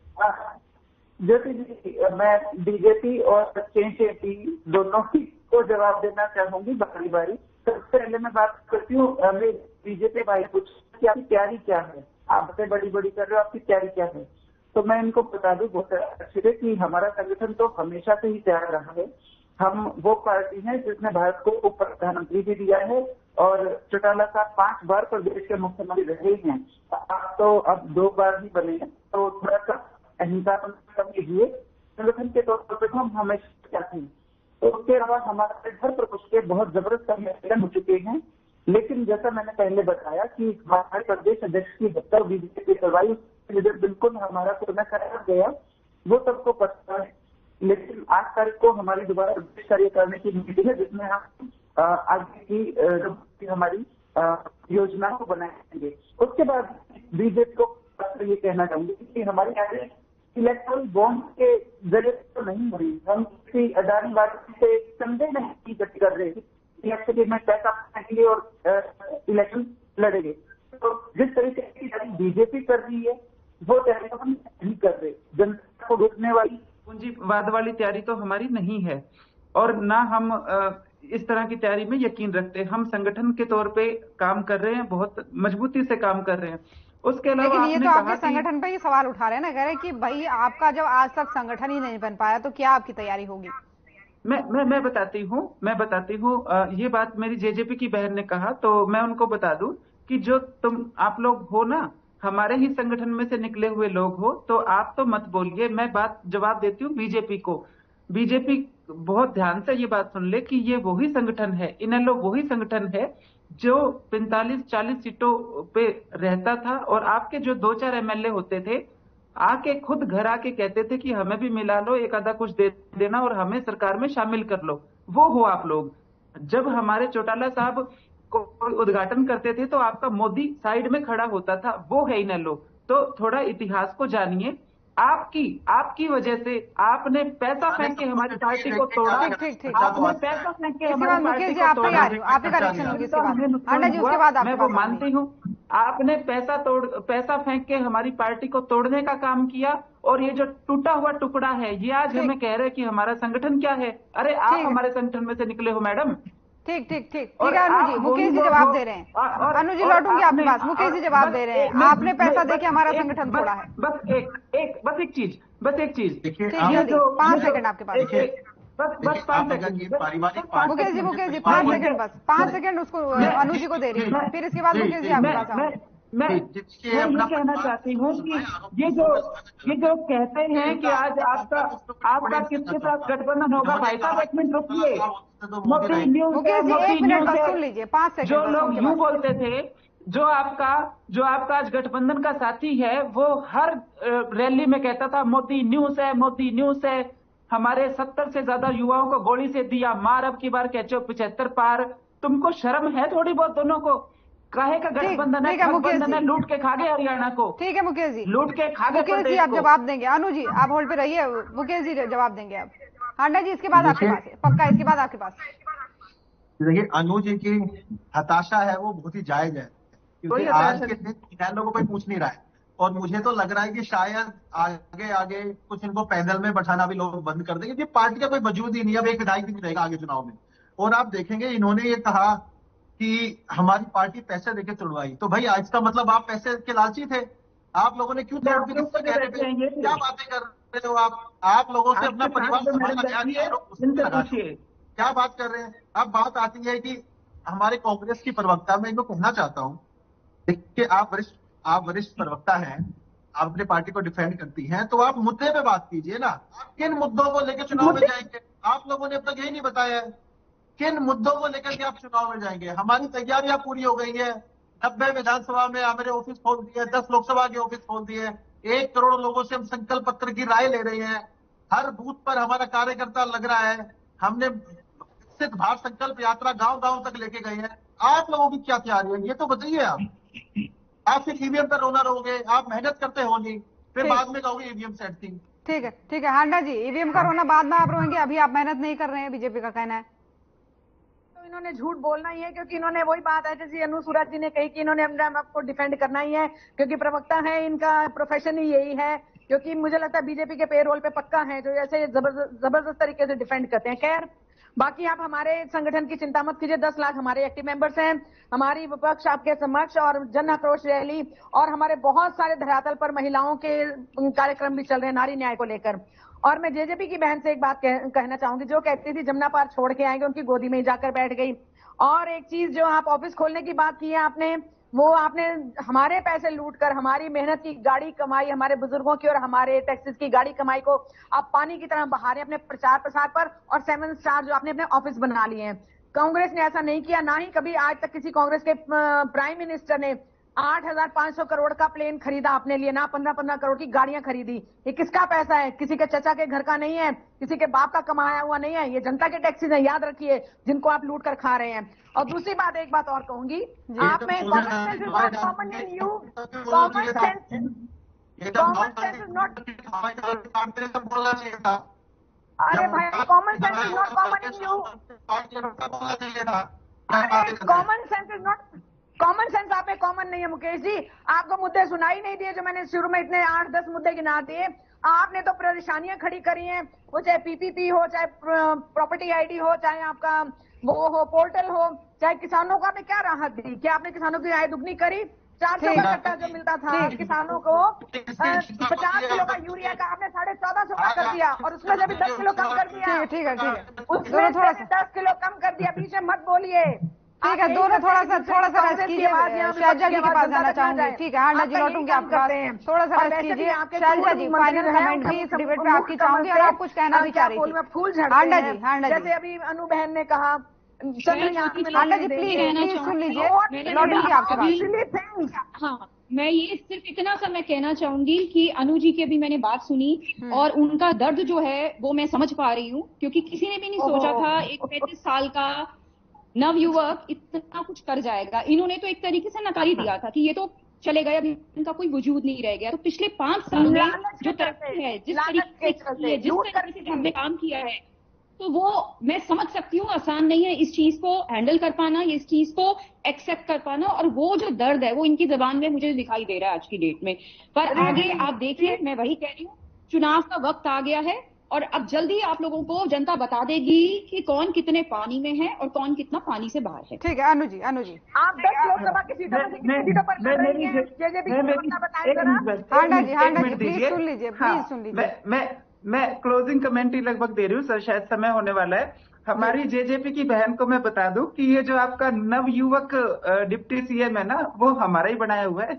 ज्योति जी, मैं बीजेपी और जेजेपी दोनों को जवाब देना चाहूंगी बारी बारी। सबसे पहले मैं बात करती हूँ, बीजेपी भाई पूछ कि आपकी तैयारी क्या है, आप बड़ी बड़ी कर रहे हो, आपकी तैयारी क्या है। तो मैं इनको बता दूं बहुत अच्छे से कि हमारा संगठन तो हमेशा से ही तैयार रहा है। हम वो पार्टी है जिसने भारत को उप प्रधानमंत्री भी दिया है और चौटाला साहब 5 बार प्रदेश के मुख्यमंत्री रहे हैं। आप तो अब 2 बार ही बने हैं, तो थोड़ा सा अहिंसा कम कीजिए। संगठन के तौर पर तो हम हमेशा क्या थे। तो उसके अलावा हमारे घर प्रकोष्ठ के बहुत जबरदस्त सम्मेलन हो चुके हैं। लेकिन जैसा मैंने पहले बताया कि हमारे प्रदेश अध्यक्ष की हत्या बीजेपी करवाई, बिल्कुल हमारा कोरोना कराया गया, वो सबको पता है। लेकिन 8 तारीख को हमारी दोबारा प्रदेश कार्यकारिणी की मीटिंग है, जिसमें हम आगे की हमारी योजना को बनाएंगे। उसके बाद बीजेपी को ये कहना चाहूंगी कि हमारी इलेक्ट्रल बॉन्ड के जरिए तो नहीं हुई, हम किसी अदानी वादी से संदेह नहीं कर रहे इलेक्शन में पैसा फेंकेंगे और इलेक्शन लड़ेंगे। तो जिस तरीके की बीजेपी कर रही है वो तैयारी हम नहीं कर रहे। जनता को रोकने वाली पूंजीवाद वाली तैयारी तो हमारी नहीं है और ना हम इस तरह की तैयारी में यकीन रखते। हम संगठन के तौर पे काम कर रहे हैं, बहुत मजबूती से काम कर रहे हैं। उसके अलावा लेकिन ये तो आपके संगठन पे ही सवाल उठा रहे हैं ना, कह रहे हैं कि भाई आपका जब आज तक संगठन ही नहीं बन पाया तो क्या आपकी तैयारी होगी। मैं बताती हूँ ये बात मेरी जेजेपी की बहन ने कहा, तो मैं उनको बता दूं कि जो आप लोग हो ना, हमारे ही संगठन में से निकले हुए लोग हो, तो आप तो मत बोलिए। मैं बात जवाब देती हूँ बीजेपी को। बीजेपी बहुत ध्यान से ये बात सुन ले कि ये वही संगठन है, इनेलो वही संगठन है जो 45-40 सीटों पे रहता था और आपके जो 2-4 एमएलए होते थे आके खुद घर आके कहते थे कि हमें भी मिला लो, एक आधा कुछ दे देना और हमें सरकार में शामिल कर लो। वो हो आप लोग। जब हमारे चौटाला साहब को उद्घाटन करते थे तो आपका मोदी साइड में खड़ा होता था, वो है इनेलो। तो थोड़ा इतिहास को जानिए। आपकी वजह से आपने पैसा फेंक के हमारी पार्टी को तोड़ा। आपने पैसा फेंक के हमारी पार्टी को तोड़ा। मैं वो मानती हूँ, आपने पैसा फेंक के हमारी पार्टी को तोड़ने का काम किया और ये जो टूटा हुआ टुकड़ा है ये आज हमें कह रहे हैं कि हमारा संगठन क्या है। अरे आप हमारे संगठन में से निकले हो मैडम। ठीक है अनु जी, मुकेश जी जवाब दे रहे हैं। अनु जी लौटूंगी आपके पास। मुकेश जी जवाब दे रहे हैं, आपने पैसा देके हमारा संगठन तोड़ा है। बस एक चीज देखिए 5 सेकंड आपके पास। बस 5 सेकंड मुकेश जी 5 सेकंड, बस 5 सेकंड उसको अनु जी को दे रही है, फिर इसके बाद मुकेश जी आपके पास। मैं ये कहना चाहती हूँ कि ये जो कहते हैं कि आज आपका किसके साथ गठबंधन होगा, भाई साहब 1 मिनट रुकिए। मोदी न्यूज़ सुन लीजिए 5 सेकंड। जो लोग यूं बोलते थे, जो आपका आज गठबंधन का साथी है, वो हर रैली में कहता था मोदी न्यूज़ है, मोदी न्यूज़ है। हमारे 70 से ज्यादा युवाओं को गोली से दिया मार, अब की बार कहते 75 पार। तुमको शर्म है थोड़ी बहुत दोनों को? काहे का गठबंधन है? लूट के खा गए हरियाणा को। ठीक है मुकेश जी, लूट के खा गए। मुकेश जी आप जवाब देंगे। अनु जी आप होल्ड पे रहिए, मुकेश जी जवाब देंगे आप। हांडा जी इसके बाद आपके पास है, पक्का इसके बाद आपके पास। देखिए अनु जी की हताशा है वो बहुत ही जायज है, क्योंकि आज के दिन इनेलो को कोई पूछ नहीं रहा है और मुझे तो लग रहा है कि शायद आगे कुछ इनको पैनल में बैठाना भी लोग बंद कर देंगे, क्योंकि पार्टी का कोई वजूद ही नहीं, अब एक विधायक भी नहीं रहेगा आगे चुनाव में। और आप देखेंगे इन्होंने ये कहा कि हमारी पार्टी पैसे देके तोड़वाई, तो भाई आज का मतलब आप पैसे के लालची थे। आप लोगों ने क्यों तोड़ दी? क्या बातें कर रहे हो आप लोगों से अपना परिवार संभालना क्या बात कर रहे हैं? अब बात आती है कि हमारे कांग्रेस की प्रवक्ता, मैं इनको कहना चाहता हूं, देखिए आप वरिष्ठ प्रवक्ता हैं, आप अपनी पार्टी को डिफेंड करती हैं, तो आप मुद्दे पे बात कीजिए ना। आप किन मुद्दों को लेकर चुनाव में जाएंगे? आप लोगों ने अब तक यही नहीं बताया है किन मुद्दों को लेकर के आप चुनाव में जाएंगे। हमारी तैयारियां पूरी हो गई है। 90 विधानसभा में हमारे ऑफिस खोल दिए, 10 लोकसभा के ऑफिस खोल दिए, 1 करोड़ लोगों से हम संकल्प पत्र की राय ले रहे हैं। हर बूथ पर हमारा कार्यकर्ता लग रहा है। हमने विकसित भारत संकल्प यात्रा गांव-गांव तक लेके गए हैं। आप लोगों की क्या तैयारी है ये तो बताइए। आप सिर्फ ईवीएम पर रोना रहोगे, आप मेहनत करते होंगे, फिर बाद में कहोगे ईवीएम सेट थी। ठीक है हांडा जी, ईवीएम का रोना बाद में आप रोएंगे, अभी आप मेहनत नहीं कर रहे हैं, बीजेपी का कहना है। तो इन्होंने झूठ बोलना ही है, क्योंकि इन्होंने वही बात है जैसे अनु सूरज जी ने कही कि इन्होंने अपने आप को डिफेंड करना ही है, क्योंकि प्रवक्ता है, इनका प्रोफेशन ही यही है, क्योंकि मुझे लगता है बीजेपी के पेरोल पे पक्का है जो ऐसे जबरदस्त तरीके से डिफेंड करते हैं। खैर, बाकी आप हमारे संगठन की चिंता मत कीजिए, 10 लाख हमारे एक्टिव मेंबर्स हैं, हमारी विपक्ष आपके समक्ष और जन आक्रोश रैली और हमारे बहुत सारे धरातल पर महिलाओं के कार्यक्रम भी चल रहे हैं नारी न्याय को लेकर। और मैं जेजेपी की बहन से एक बात कहना चाहूंगी, जो कहती थी जमुना पार छोड़ के आएंगे, उनकी गोदी में ही जाकर बैठ गई। और एक चीज, जो आप ऑफिस खोलने की बात की है आपने, वो आपने हमारे पैसे लूटकर हमारी मेहनत की गाड़ी कमाई, हमारे बुजुर्गों की और हमारे टैक्सेस की गाड़ी कमाई को आप पानी की तरह बहा रहे हैं अपने प्रचार प्रसार पर, और 7 स्टार जो आपने अपने ऑफिस बना लिए हैं। कांग्रेस ने ऐसा नहीं किया, ना ही कभी आज तक किसी कांग्रेस के प्राइम मिनिस्टर ने 8,500 करोड़ का प्लेन खरीदा अपने लिए, ना 15-15 करोड़ की गाड़ियां खरीदी। ये किसका पैसा है? किसी के चचा के घर का नहीं है, किसी के बाप का कमाया हुआ नहीं है, ये जनता के टैक्सेस है, याद रखिए, जिनको आप लूट कर खा रहे हैं। और दूसरी बात, एक बात और कहूंगी, आप में common sense is not common in you, common sense is not, अरे भाई common sense is not common in you, common sense is not, common sense आप में कॉमन नहीं है मुकेश जी। आपको मुद्दे सुनाई नहीं दिए जो मैंने शुरू में इतने 8-10 मुद्दे गिना दिए। आपने तो परेशानियां खड़ी करी हैं, वो चाहे पीपीपी हो, चाहे प्रॉपर्टी आईडी हो, चाहे आपका वो हो पोर्टल हो, चाहे किसानों को आपने क्या राहत दी? क्या आपने किसानों की आय दुगनी करी? 400 का कट्टा जो मिलता था किसानों को, 50 किलो का यूरिया का आपने 1450 का कर दिया, और उसमें से भी 10 किलो कम कर दिया। ठीक है उसमें थोड़ा 10 किलो कम कर दिया, बीच में मत बोलिए। ठीक है, दोनों थोड़ा सा रेस्ट कीजिए। शैलजा जी के पास जाना चाहूंगी। ठीक है हांडा जी, लौटूंगी आपके पास, थोड़ा सा रेस्ट कीजिए। शैलजा जी, फाइनल कमेंट भी इस डिबेट में आपकी चाहूंगी, और आप कुछ कहना भी चाह रही थी। फूल हांडा जी, जैसे अभी अनु बहन ने कहा, हांडा जी प्लीज सुन लीजिए, लौटूंगी आपके पास। हाँ, मैं ये सिर्फ इतना सा मैं कहना चाहूंगी कि अनु जी की अभी मैंने बात सुनी, और उनका दर्द जो है वो मैं समझ पा रही हूँ, क्योंकि किसी ने भी नहीं सोचा था एक 35 साल का नवयुवक इतना कुछ कर जाएगा। इन्होंने तो एक तरीके से नकारी दिया था कि ये तो चले गए, अभी इनका कोई वजूद नहीं रह गया। तो पिछले 5 साल में जो तरक्की है, जिस तरीके से हमने काम किया है, तो वो मैं समझ सकती हूँ आसान नहीं है इस चीज को हैंडल कर पाना, इस चीज को एक्सेप्ट कर पाना, और वो जो दर्द है वो इनकी जबान में मुझे दिखाई दे रहा है आज की डेट में। पर आगे आप देखिए, मैं वही कह रही हूँ, चुनाव का वक्त आ गया है, और अब जल्दी आप लोगों को जनता बता देगी कि कौन कितने पानी में है और कौन कितना पानी से बाहर है। ठीक है अनु जी, आप 10 लोकसभा की सीटों पर लड़ रही हैं, हांडा जी प्लीज सुन लीजिए। मैं क्लोजिंग कमेंट ही लगभग दे रही हूँ सर, शायद समय होने वाला है। हमारी जेजेपी की बहन को मैं बता दूं कि ये जो आपका नवयुवक डिप्टी सीएम है ना, वो हमारा ही बनाया हुआ है।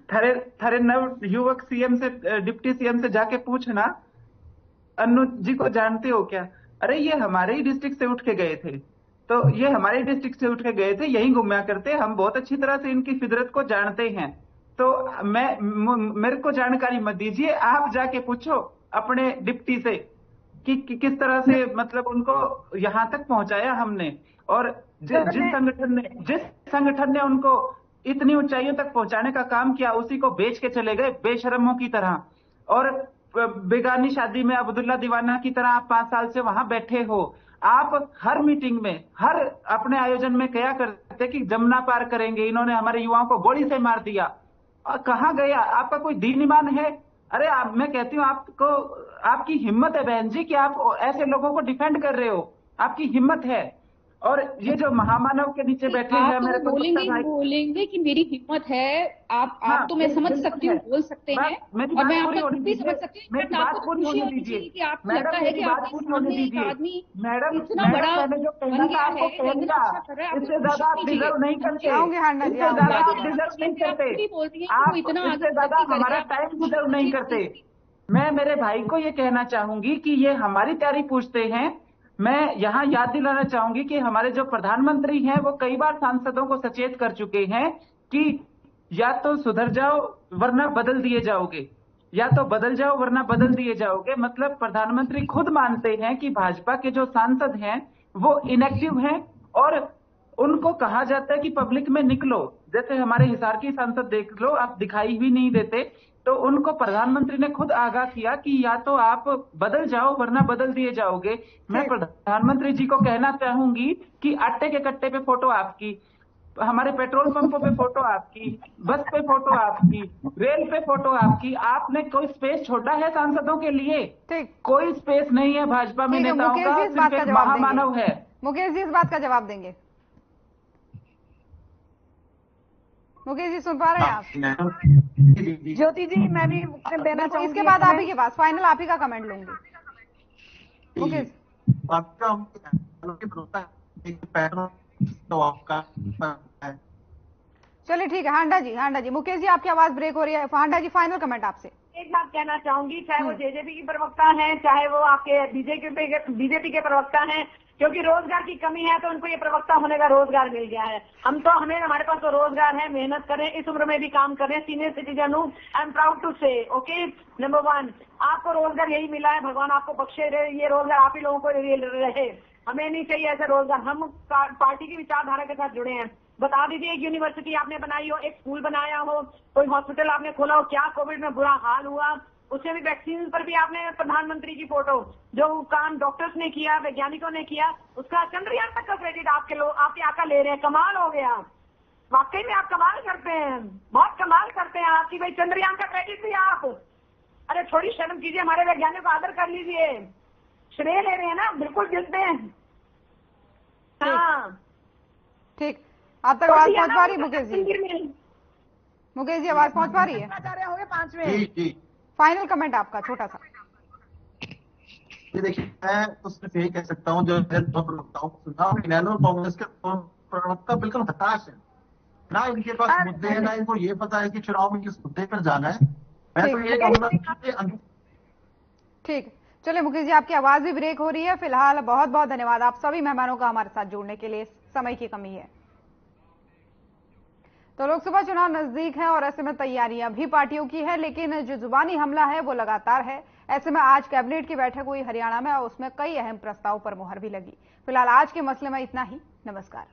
थारे नवयुवक सीएम से, डिप्टी सीएम से जाके पूछना, अनु जी को जानते हो क्या? अरे ये हमारे ही डिस्ट्रिक्ट से उठ के गए थे, तो ये हमारे डिस्ट्रिक्ट से उठ के गए थे, यही घूमा करते, हम बहुत अच्छी तरह से इनकी फितरत को जानते हैं। तो मेरे को जानकारी मत दीजिए, आप जाके पूछो अपने डिप्टी से कि किस तरह से मतलब उनको यहाँ तक पहुंचाया हमने, और जिस संगठन ने उनको इतनी ऊंचाइयों तक पहुंचाने का काम किया, उसी को बेच के चले गए बेशरमों की तरह। और बेगानी शादी में अब्दुल्ला दीवाना की तरह आप 5 साल से वहां बैठे हो। आप हर मीटिंग में, हर अपने आयोजन में क्या करते कि जमुना पार करेंगे, इन्होंने हमारे युवाओं को गोली से मार दिया। और कहाँ गया आपका कोई दीन ईमान है? अरे मैं कहती हूँ आपको, आपकी हिम्मत है बहन जी कि आप ऐसे लोगों को डिफेंड कर रहे हो, आपकी हिम्मत है। और ये जो महामानव के नीचे बैठे हैं, मेरे को बोलेंगे कि मेरी हिम्मत है, आप तो मैं समझ सकती हूँ, बोल सकते हैं, और मैं आपको भी समझ सकती हूँ, बट आपको खुशी होनी चाहिए कि आपको लगता है कि आपके सामने एक आदमी इतना बड़ा बन गया है, इतना अच्छा कर रहा है, इससे ज्यादा आप डिजर्व नहीं करते, इससे ज्यादा हमारा टाइम डिजर्व नहीं करते। मैं मेरे भाई को ये कहना चाहूंगी कि ये हमारी तैयारी पूछते हैं। मैं यहाँ याद दिलाना चाहूंगी कि हमारे जो प्रधानमंत्री हैं वो कई बार सांसदों को सचेत कर चुके हैं कि या तो सुधर जाओ वरना बदल दिए जाओगे, या तो बदल जाओ वरना बदल दिए जाओगे। मतलब प्रधानमंत्री खुद मानते हैं कि भाजपा के जो सांसद हैं वो इनएक्टिव हैं, और उनको कहा जाता है कि पब्लिक में निकलो। जैसे हमारे हिसार की सांसद देख लो, आप दिखाई भी नहीं देते, तो उनको प्रधानमंत्री ने खुद आगाह किया कि या तो आप बदल जाओ वरना बदल दिए जाओगे। मैं प्रधानमंत्री जी को कहना चाहूंगी कि आटे के कट्टे पे फोटो आपकी, हमारे पेट्रोल पंपों पे फोटो आपकी, बस पे फोटो आपकी, रेल पे फोटो आपकी। आपने कोई स्पेस छोड़ा है सांसदों के लिए? कोई स्पेस नहीं है भाजपा में नेताओं का, सिर्फ एक महामानव है। मुकेश जी इस बात का जवाब देंगे? मुकेश जी सुन पा रहे हैं आप? ज्योति जी मैं भी देना चाहूंगी। इसके बाद आप ही के पास फाइनल आप ही का कमेंट लूंगी। मुकेश चलिए ठीक है। हांडा जी मुकेश जी आपकी आवाज ब्रेक हो रही है। हांडा जी फाइनल कमेंट आपसे। एक बात कहना चाहूंगी, चाहे वो जेजेपी की प्रवक्ता हैं, चाहे वो आपके बीजेपी के प्रवक्ता हैं, क्योंकि रोजगार की कमी है तो उनको ये प्रवक्ता होने का रोजगार मिल गया है। हमारे पास तो रोजगार है, मेहनत करें, इस उम्र में भी काम करें, सीनियर सिटीजन हूँ, आई एम प्राउड टू से। ओके, नंबर 1 आपको रोजगार यही मिला है, भगवान आपको बख्शे रहे, ये रोजगार आप ही लोगों को रहे, हमें नहीं चाहिए ऐसा रोजगार। हम पार्टी की विचारधारा के साथ जुड़े हैं। बता दीजिए, एक यूनिवर्सिटी आपने बनाई हो, एक स्कूल बनाया हो, कोई हॉस्पिटल आपने खोला हो, क्या कोविड में बुरा हाल हुआ, उसमें भी वैक्सीन पर भी आपने प्रधानमंत्री की फोटो, जो काम डॉक्टर्स ने किया, वैज्ञानिकों ने किया, उसका चंद्रयान तक का क्रेडिट आपके आका ले रहे हैं। कमाल हो गया, वाकई में आप कमाल करते हैं, बहुत कमाल करते हैं आपकी। भाई चंद्रयान का क्रेडिट भी आप, अरे थोड़ी शर्म कीजिए, हमारे वैज्ञानिकों को आदर कर लीजिए। श्रेय ले रहे हैं ना, बिल्कुल गिनते हैं। हाँ ठीक, आप तक आवाज पहुंच पा रही है मुकेश जी? मुकेश जी आवाज पहुंच पा रही है? 5वें फाइनल कमेंट आपका छोटा सा। ये देखिए, मैं तो सिर्फ यही कह सकता हूँ, जो प्रवक्ताओं को सुना, इनेलो कांग्रेस के प्रवक्ता बिल्कुल हताश है, ना इनके पास मुद्दे हैं, ना इनको ये पता है कि चुनाव में किस मुद्दे पर जाना है। मैं तो ये कहूँगा। ठीक, चलिए मुकेश जी आपकी आवाज भी ब्रेक हो रही है। फिलहाल बहुत बहुत धन्यवाद आप सभी मेहमानों का हमारे साथ जुड़ने के लिए। समय की कमी है तो लोकसभा चुनाव नजदीक है और ऐसे में तैयारियां भी पार्टियों की है, लेकिन जो जुबानी हमला है वो लगातार है। ऐसे में आज कैबिनेट की बैठक हुई हरियाणा में और उसमें कई अहम प्रस्ताव पर मुहर भी लगी। फिलहाल आज के मसले में इतना ही। नमस्कार।